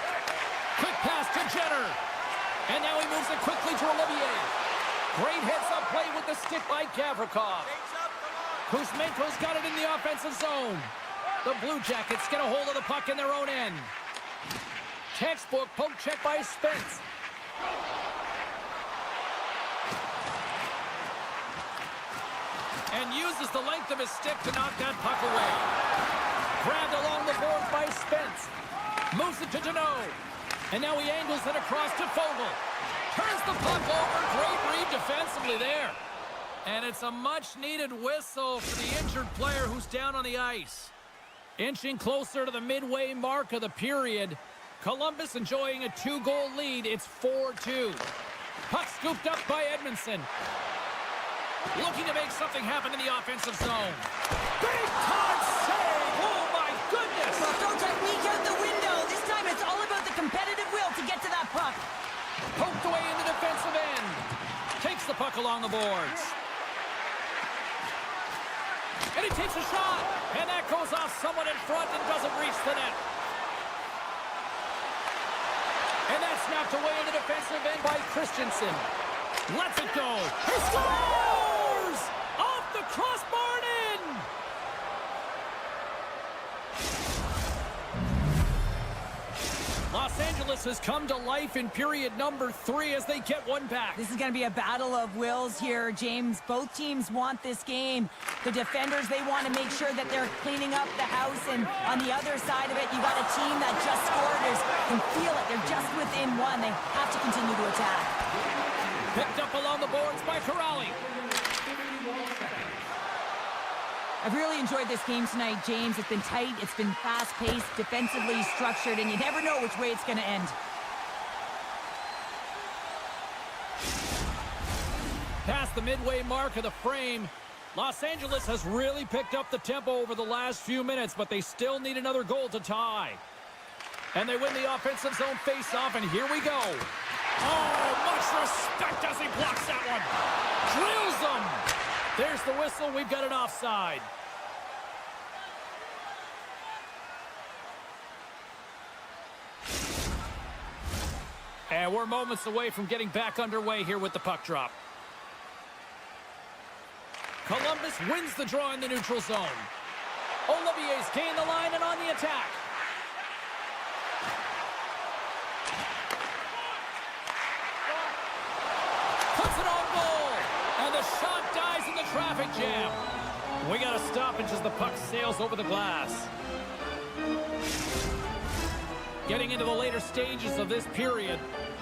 Quick pass to Jenner. And now he moves it quickly to Olivier. Great heads-up play with the stick by Gavrikov. Kuzmenko's got it in the offensive zone. The Blue Jackets get a hold of the puck in their own end. Textbook poke check by Spence. And uses the length of his stick to knock that puck away. Grabbed along the boards by Spence. Moves it to Deneau. And now he angles it across to Fogle. Turns the puck over. Great read defensively there. And it's a much-needed whistle for the injured player who's down on the ice. Inching closer to the midway mark of the period. Columbus enjoying a 2-goal lead. It's 4-2. Puck scooped up by Edmondson. Looking to make something happen in the offensive zone. Big time save! Oh my goodness! Well, throw technique out the window. This time it's all about the competitive will to get to that puck. Poked away in the defensive end. Takes the puck along the boards. And he takes a shot. And that goes off someone in front and doesn't reach the net. And that's snapped away in the defensive end by Christensen. Lets it go. He scores! Off the crossbar and in! Los Angeles has come to life in period number 3 as they get one back. This is going to be a battle of wills here, James. Both teams want this game. The defenders, they want to make sure that they're cleaning up the house. And on the other side of it, you got a team that just scored. They can feel it. They're just within one. They have to continue to attack. Picked up along the boards by Corrali. I've really enjoyed this game tonight, James. It's been tight, it's been fast-paced, defensively structured, and you never know which way it's going to end. Past the midway mark of the frame, Los Angeles has really picked up the tempo over the last few minutes, but they still need another goal to tie. And they win the offensive zone face-off, and here we go. Oh, much respect as he blocks that one. Drills them. There's the whistle. We've got an offside. And we're moments away from getting back underway here with the puck drop. Columbus wins the draw in the neutral zone. Olivier's gained the line and on the attack. Puts it on goal. And the shot dies in the traffic jam. We got a stoppage as the puck sails over the glass. Getting into the later stages of this period,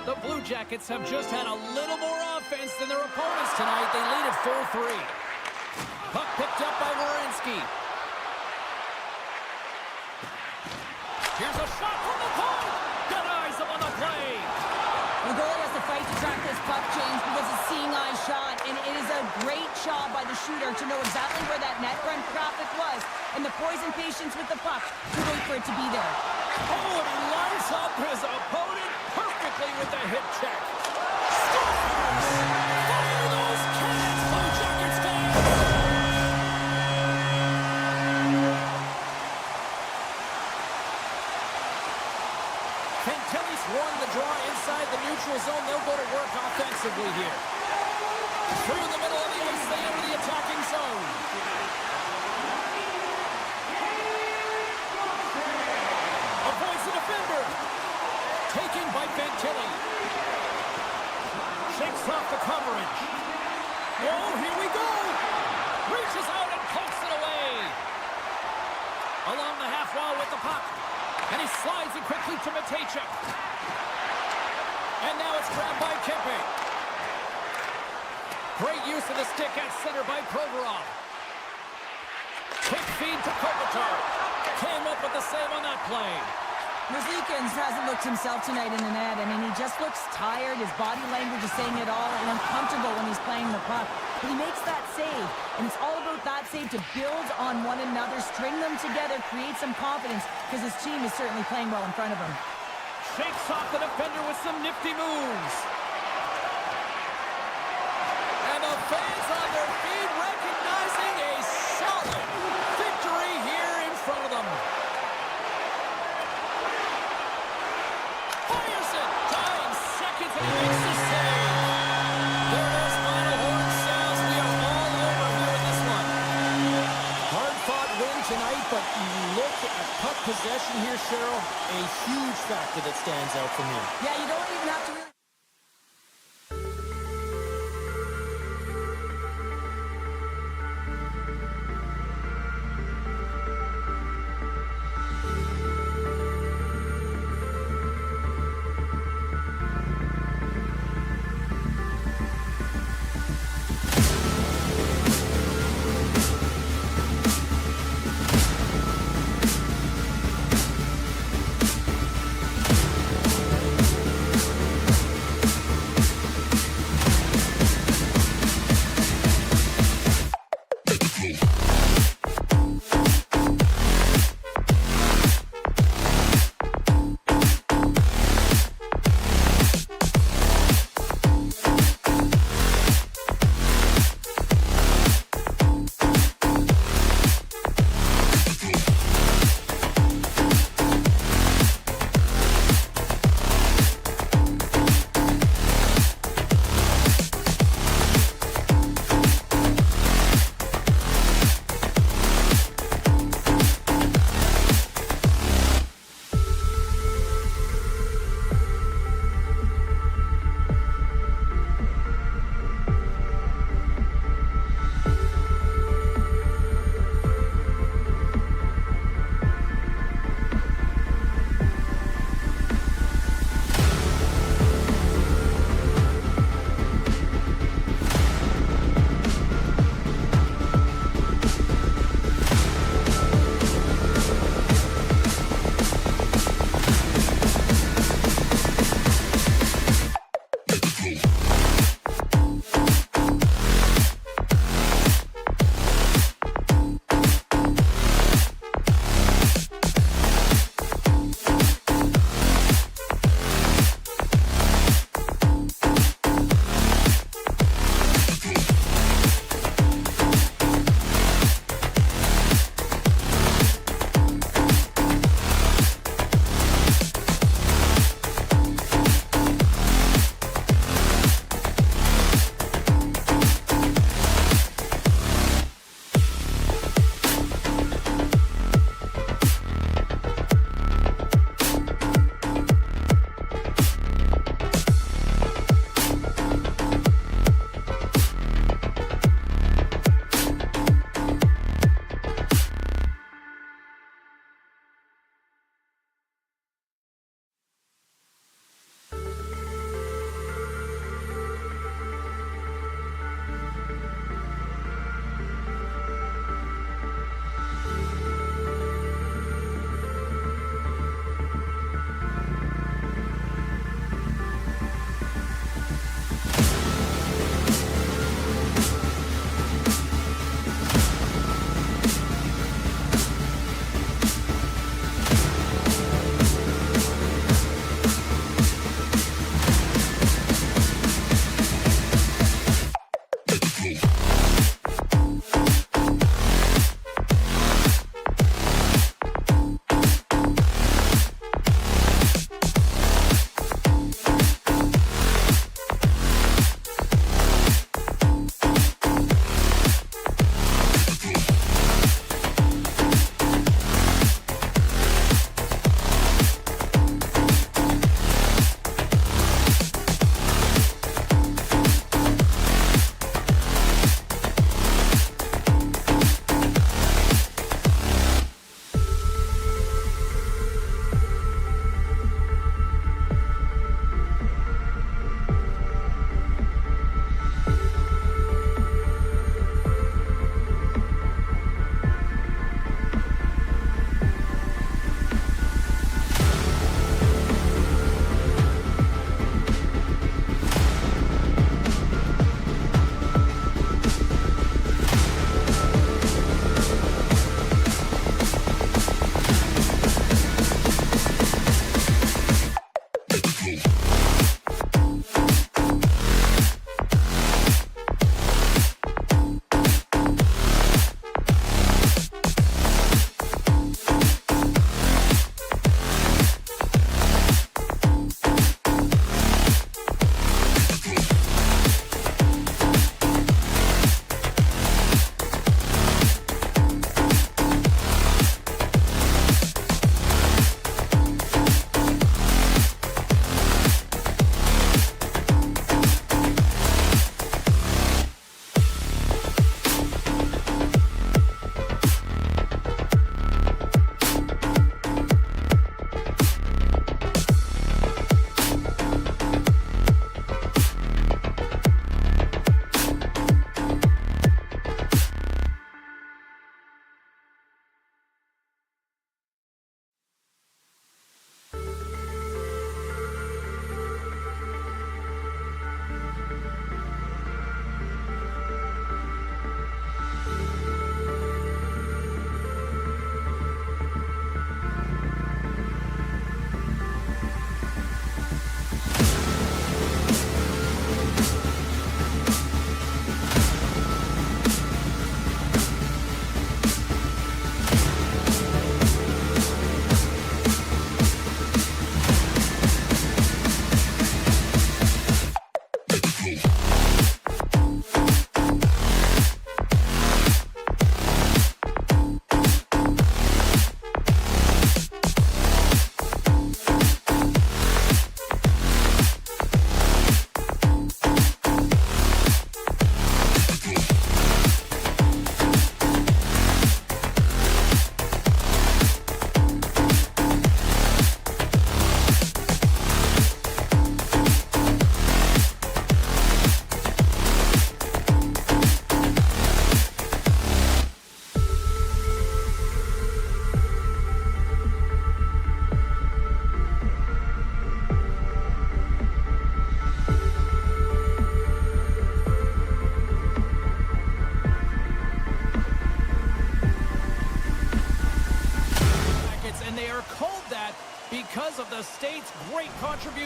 the Blue Jackets have just had a little more offense than their opponents tonight. They lead at 4-3. Puck picked up by Werenski. Here's a shot from the point. Denies him on the play. The goalie has to fight to track this puck, James, because it's seeing eye shot, and it is a great job by the shooter to know exactly where that net front traffic was, and the poise and patience with the puck to wait for it to be there. Oh, and he lines up his opponent perfectly with the hip check. Scores! neutral zone, they'll go to work offensively here. Through the middle of the ice, they enter the attacking zone. Avoids the defender. Taken by Fantilli. Shakes off the coverage. Oh, here we go. Reaches out and pokes it away. Along the half wall with the puck. And he slides it quickly to Matejchuk. And now it's grabbed by Kempe. Great use of the stick at center by Provorov. Quick feed to Kopitar. Came up with the save on that play. Merzlikins hasn't looked himself tonight in the net. I mean, he just looks tired. His body language is saying it all, and uncomfortable when he's playing the puck. But he makes that save, and it's all about that save to build on one another, string them together, create some confidence, because his team is certainly playing well in front of him. Shakes off the defender with some nifty moves. And the fans on their feet recognizing a solid victory here in front of them. Fires it! Time seconds and he makes the save. There goes final horn sounds. We are all over here in this one. Hard-fought win tonight, but you look at puck possession here, Cheryl, a huge factor that stands out for me. Yeah, you don't even have to really...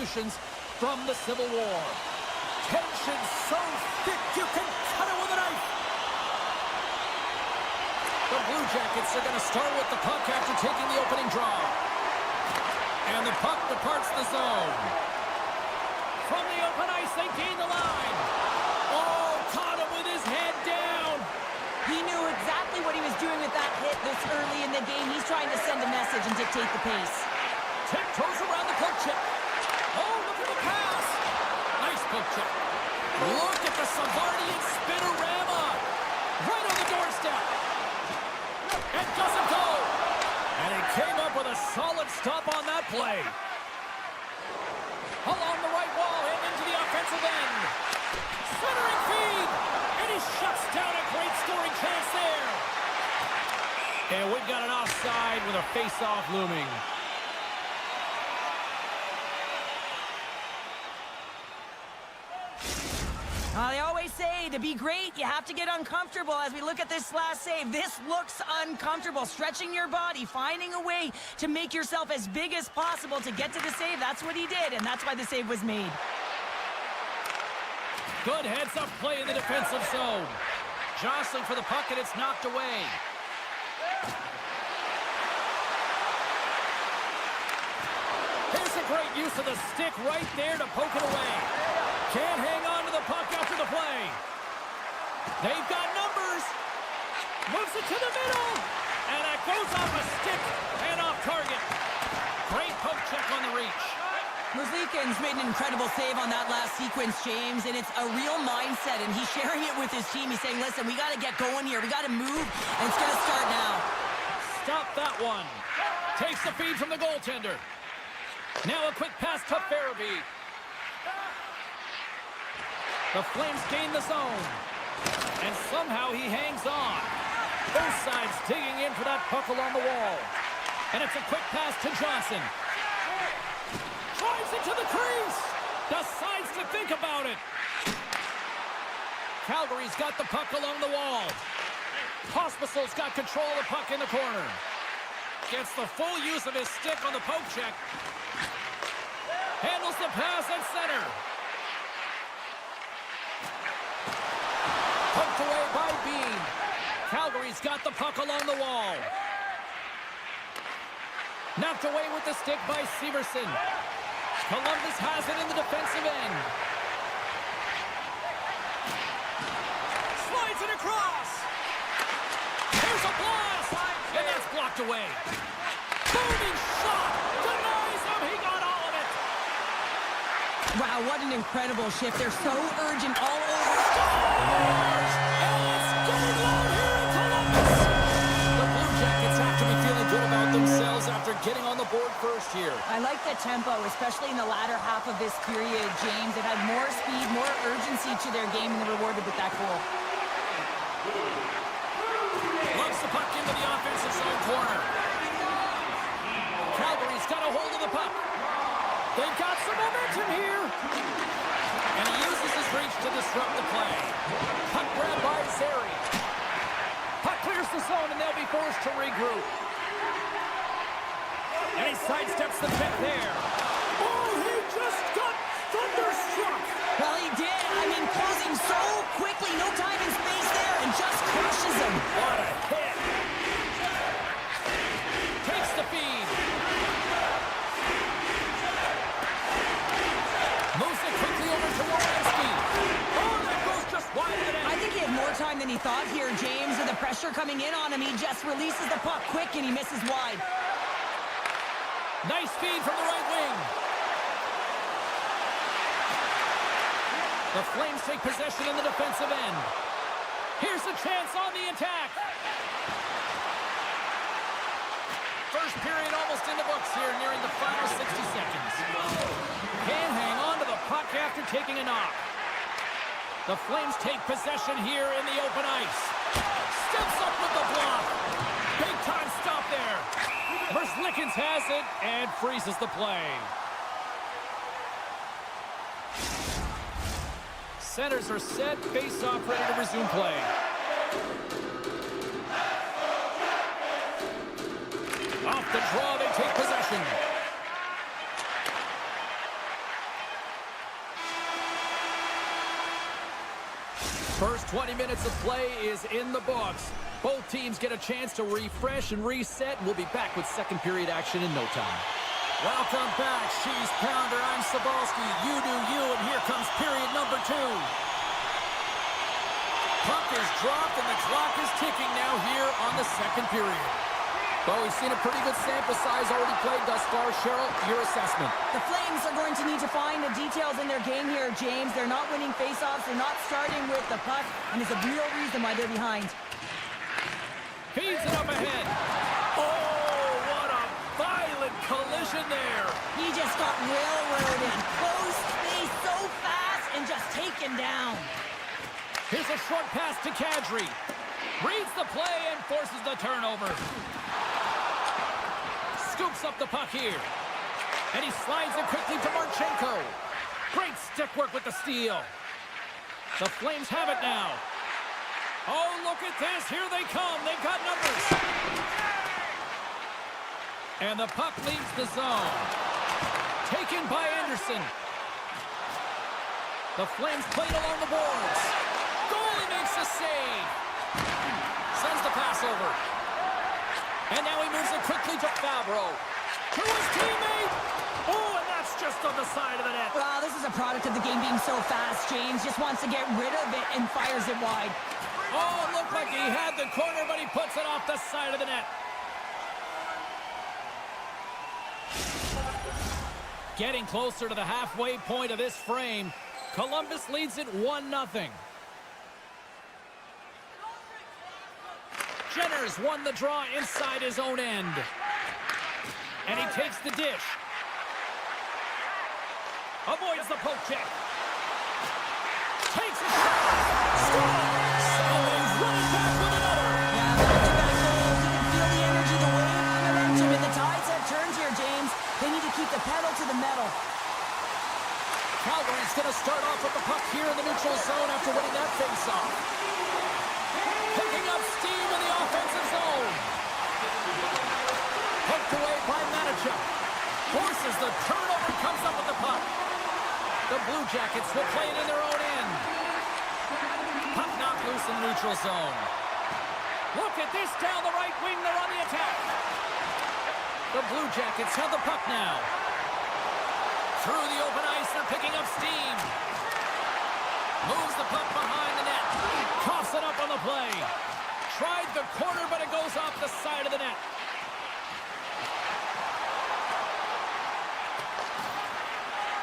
decorations from the Civil War. Tension so thick you can cut it with a knife. The Blue Jackets are going to start with the puck after taking the opening draw. And the puck departs the zone. From the open ice, they gain the line. Oh, caught him with his head down. He knew exactly what he was doing with that hit this early in the game. He's trying to send a message and dictate the pace. Tiptoes around the poke check. Oh, look at the pass. Nice poke check. Look at the Savardian spinorama. Right on the doorstep. And doesn't go. And he came up with a solid stop on that play. Along the right wall and into the offensive end. Centering feed. And he shuts down a great scoring chance there. And we've got an offside with a face-off looming. They always say to be great, you have to get uncomfortable. As we look at this last save, this looks uncomfortable. Stretching your body, finding a way to make yourself as big as possible to get to the save. That's what he did, and that's why the save was made. Good heads-up play in the defensive zone. Jostling for the puck, and it's knocked away. Here's a great use of the stick right there to poke it away. Can't hang on to the puck after the play. They've got numbers. Moves it to the middle. And that goes off a stick and off target. Great poke check on the reach. Muslikin's made an incredible save on that last sequence, James, and it's a real mindset, and he's sharing it with his team. He's saying, listen, we got to get going here. We got to move, and it's going to start now. Stop that one. Takes the feed from the goaltender. Now a quick pass to Farabee. The Flames gain the zone. And somehow he hangs on. Both sides digging in for that puck along the wall. And it's a quick pass to Johnson. Drives it to the crease. Decides to think about it. Calgary's got the puck along the wall. Pospisil's got control of the puck in the corner. Gets the full use of his stick on the poke check. Handles the pass at center. Poked away by Bean. Calgary's got the puck along the wall. Knocked away with the stick by Severson. Columbus has it in the defensive end. Slides it across. Here's a blast. And that's blocked away. Booming shot. Denies him. He got all of it. Wow, what an incredible shift. They're so urgent all over. Scores! And it's getting loud here in Columbus. The Blue Jackets have to be feeling good about themselves after getting on the board first here. I like the tempo, especially in the latter half of this period, James. It had more speed, more urgency to their game, and they're rewarded with that goal. Loves the puck into the offensive zone corner. Calgary's got a hold of the puck. They've got some momentum here. And he uses his reach to disrupt the play. Puck grabbed by Zary. Puck clears the zone, and they'll be forced to regroup. And he sidesteps the pick there. Oh, he just got thunderstruck. Well, he did. I mean, closing so quickly, no time and space there, and just crushes him. What a hit. Takes the feed. Moves it quickly over to Wierenski. Oh, that goes just wide of the net. I think he had more time than he thought here, James, with the pressure coming in on him. He just releases the puck quick, and he misses wide. Nice feed from the right wing. The Flames take possession in the defensive end. Here's a chance on the attack. First period almost in the books here, nearing the final 60 seconds. Can't hang on to the puck after taking a knock. The Flames take possession here in the open ice. Steps up with the block. Big time stop there. Merzlikins has it and freezes the play. Centers are set, face-off ready to resume play. Off the draw, they take possession. First 20 minutes of play is in the books. Both teams get a chance to refresh and reset. We'll be back with second period action in no time. Welcome back, Cheese Pounder. I'm Sabalski. You do you, and here comes period number 2. Puck is dropped, and the clock is ticking now here on the second period. Well, we've seen a pretty good sample size already played thus far. Cheryl, your assessment. The Flames are going to need to find the details in their game here, James. They're not winning faceoffs. They're not starting with the puck, and it's a real reason why they're behind. Feeds it up ahead. Oh, what a violent collision there. He just got railroaded. Close space so fast and just taken down. Here's a short pass to Kadri. Reads the play and forces the turnover. Scoops up the puck here. And he slides it quickly to Marchenko. Great stick work with the steal. The Flames have it now. Oh, look at this. Here they come. They've got numbers. And the puck leaves the zone. Taken by Anderson. The Flames played along the boards. Goalie makes a save. Sends the pass over. And now he moves it quickly to Fabro. To his teammate. Oh, and that's just on the side of the net. Wow, this is a product of the game being so fast. James just wants to get rid of it and fires it wide. Oh, it looked like he had the corner, but he puts it off the side of the net. Getting closer to the halfway point of this frame. Columbus leads it 1-0. Jenner's won the draw inside his own end. And he takes the dish. Avoids the poke check. Takes a shot. Scores! And he's running back with another. Yeah, back-to-back goals. You can feel the energy, the wave, the momentum, and the tides have turned here, James. They need to keep the pedal to the metal. Calgary's going to start off with the puck here in the neutral zone after winning that face-off. Picking up steam in the offensive zone. Poked away by Manichuk. Forces the turnover, comes up with the puck. The Blue Jackets will play it in their own end. Puck knocked loose in the neutral zone. Look at this down the right wing. They're on the attack. The Blue Jackets have the puck now. Through the open ice, they're picking up steam. Moves the puck behind the net. Coughs it up on the play. Tried the corner, but it goes off the side of the net.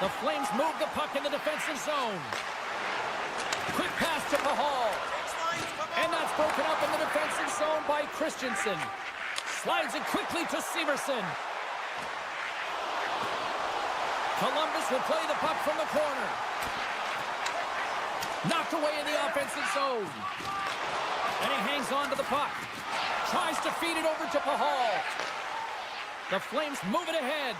The Flames move the puck in the defensive zone. Quick pass to Pahal. And that's broken up in the defensive zone by Christensen. Slides it quickly to Severson. Columbus will play the puck from the corner. Knocked away in the offensive zone. And he hangs on to the puck. Tries to feed it over to Pahal. The Flames move it ahead.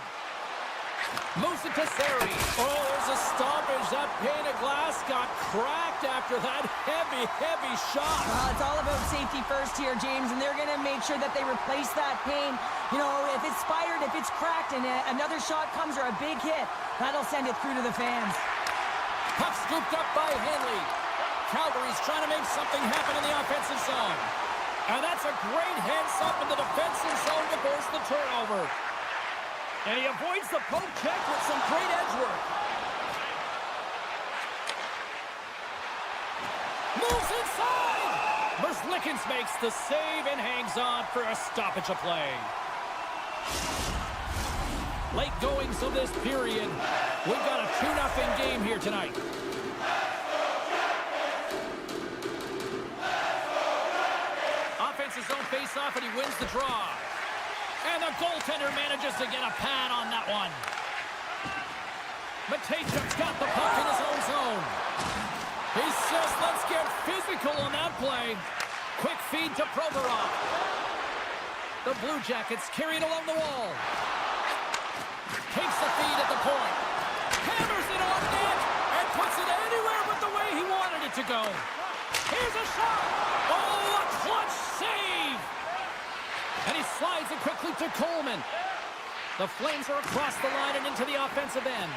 Moves it to Sari. Oh, there's a stoppage. That pane of glass got cracked after that heavy shot. Well, it's all about safety first here, James, and they're going to make sure that they replace that pane. You know, if it's fired, if it's cracked, and another shot comes or a big hit, that'll send it through to the fans. Puck scooped up by Henley. Calgary's trying to make something happen in the offensive zone. And that's a great heads-up in the defensive zone to force the turnover. And he avoids the poke check with some great edge work. Moves inside! Merzlikins makes the save and hangs on for a stoppage of play. Late goings of this period. We've got a 2-0 game here tonight. Offensive zone face-off, and he wins the draw. And the goaltender manages to get a pad on that one. Matejchuk's got the puck in his own zone. He says, let's get physical on that play. Quick feed to Provorov. The Blue Jackets carry it along the wall. Takes the feed at the point. Hammers it on net and puts it anywhere but the way he wanted it to go. Here's a shot. Oh, a clutch save. And he slides it quickly to Coleman. The Flames are across the line and into the offensive end.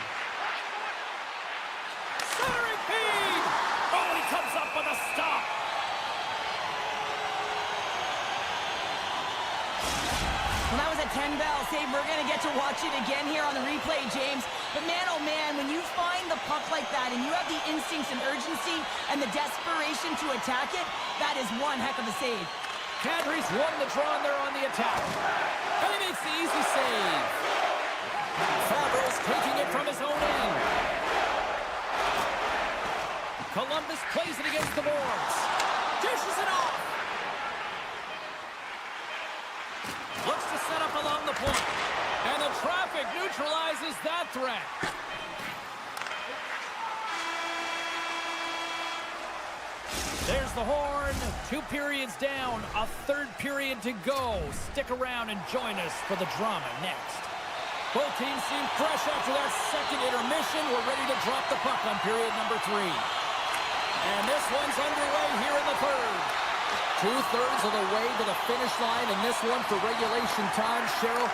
Centering feed. Oh, he comes up with a 10 bell save. We're going to get to watch it again here on the replay, James. But man, oh man, when you find the puck like that and you have the instincts and urgency and the desperation to attack it, that is one heck of a save. Calgary's won the draw and they're on the attack. And he makes the easy save. Fabro's taking it from his own end. Columbus plays it against the boards. Dishes it off. Looks to set up along the point. And the traffic neutralizes that threat. There's the horn. 2 periods down. A 3rd period to go. Stick around and join us for the drama next. Both teams seem fresh after that second intermission. We're ready to drop the puck on period number 3. And this one's underway here in the 3rd. 2/3 of the way to the finish line, and this one for regulation time. Cheryl,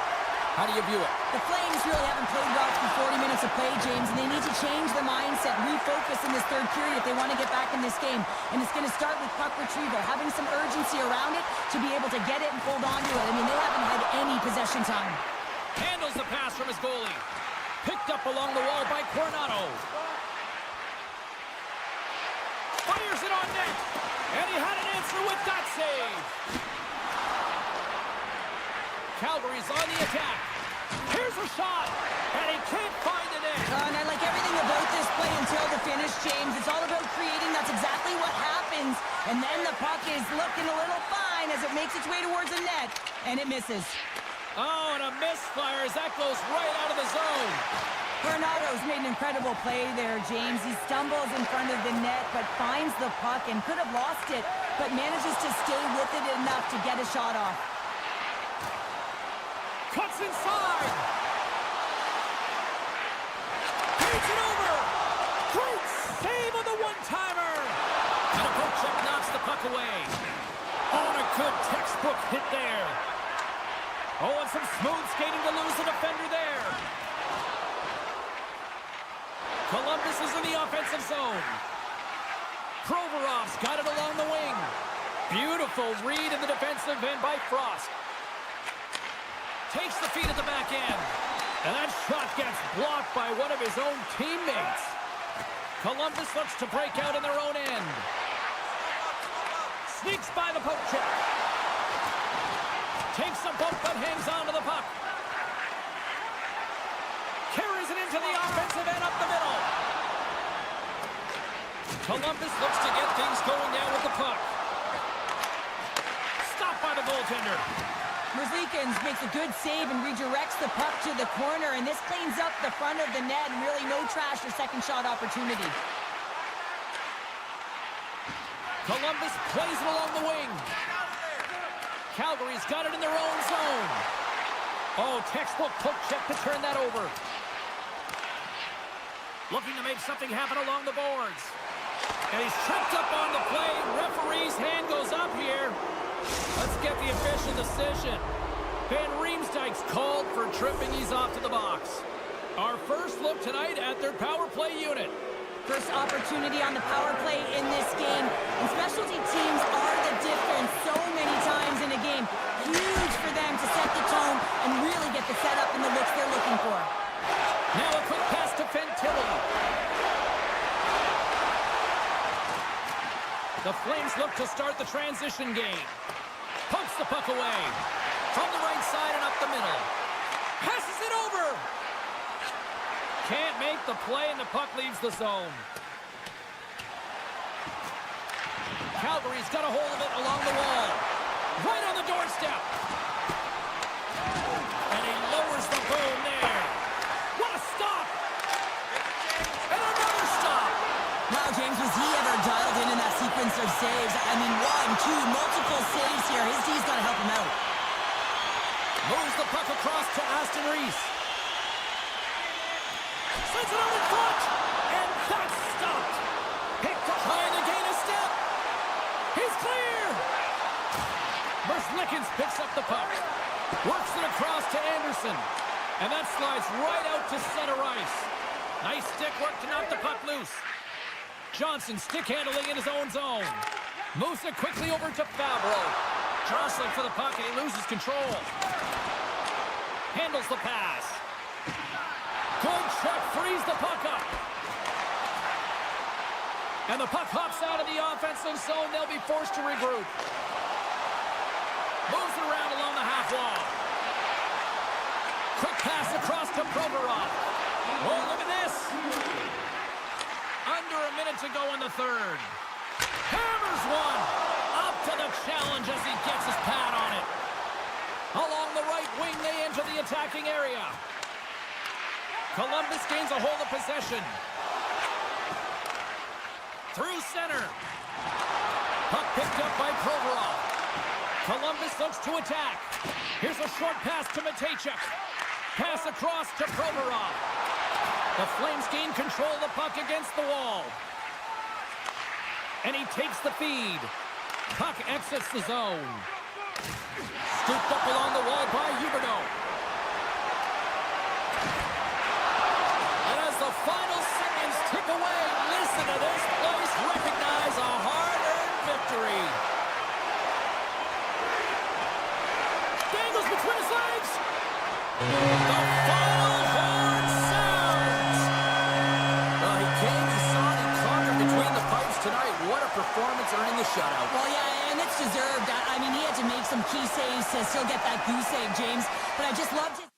how do you view it? The Flames really haven't played well through 40 minutes of play, James, and they need to change the mindset, refocus in this 3rd period if they want to get back in this game. And it's going to start with puck retrieval, having some urgency around it to be able to get it and hold on to it. I mean, they haven't had any possession time. Handles the pass from his goalie. Picked up along the wall by Coronado. Fires it on net. And he had an answer with that save. Calgary's on the attack. Here's a shot. And he can't find the net. And I like everything about this play until the finish, James. It's all about creating. That's exactly what happens. And then the puck is looking a little fine as it makes its way towards the net. And it misses. Oh, and a misfire as that goes right out of the zone. Coronado's made an incredible play there, James. He stumbles in front of the net, but finds the puck and could have lost it, but manages to stay with it enough to get a shot off. Cuts inside. Beats it over. Great save on the one-timer. And a poke check knocks the puck away. Oh, and a good textbook hit there. Oh, and some smooth skating to lose the defender there. Columbus is in the offensive zone. Provorov's got it along the wing. Beautiful read in the defensive end by Frost. Takes the feed at the back end. And that shot gets blocked by one of his own teammates. Columbus looks to break out in their own end. Sneaks by the poke check. Takes a bump but hangs on to the puck. Carries it into the offensive end up the middle. Columbus looks to get things going now with the puck. Stopped by the goaltender. Merzlikins makes a good save and redirects the puck to the corner, and this cleans up the front of the net and really no trash or second shot opportunity. Columbus plays it along the wing. Calgary's got it in their own zone. Oh, textbook poke check to turn that over. Looking to make something happen along the boards. And he's tripped up on the play. Referee's hand goes up here. Let's get the official decision. Van Riemsdyk's called for tripping. He's off to the box. Our first look tonight at their power play unit. First opportunity on the power play in this game. And specialty teams are the difference so many times in a game. Huge for them to set the tone and really get the setup and the looks they're looking for. Now a quick pass to Fantilli. The Flames look to start the transition game. Pokes the puck away. From the right side and up the middle. Passes it over. Can't make the play and the puck leaves the zone. Calgary's got a hold of it along the wall. Right on the doorstep. And he lowers the boom there. What a stop! And another stop! Wow, James, was he ever dialed in that sequence of saves? I mean, 1, 2, multiple saves here. His D's got to help him out. Moves the puck across to Aston Reese. Sends it out in front. And that's stopped. Picked up trying to gain a step. He's clear. Merzlikins picks up the puck. Works it across to Anderson. And that slides right out to center ice. Nice stick work to knock the puck loose. Johnson stick handling in his own zone. Moves it quickly over to Fabro. Jostling for the puck and he loses control. handles the pass. Good check, frees the puck up. And the puck hops out of the offensive zone. They'll be forced to regroup. Moves it around along the half wall. Quick pass across to Provorov. Oh, look at this. Under a minute to go in the third. Hammers one. Up to the challenge as he gets his pad on it. Along the right wing, they enter the attacking area. Columbus gains a hold of possession. Through center. Puck picked up by Provorov. Columbus looks to attack. Here's a short pass to Matejchuk. Pass across to Provorov. The Flames gain control of the puck against the wall. And he takes the feed. Puck exits the zone. Scooped up along the wall by Huberdeau. And as the final seconds tick away, listen to this place recognize a hard-earned victory. Dangles between his legs. The final horn sounds. Well, he came, he saw it, he conquered between the pipes tonight. What a performance earning the shutout. Well, yeah, and it's deserved. I mean, he had to make some key saves to still get that goose egg, James. But I just loved his...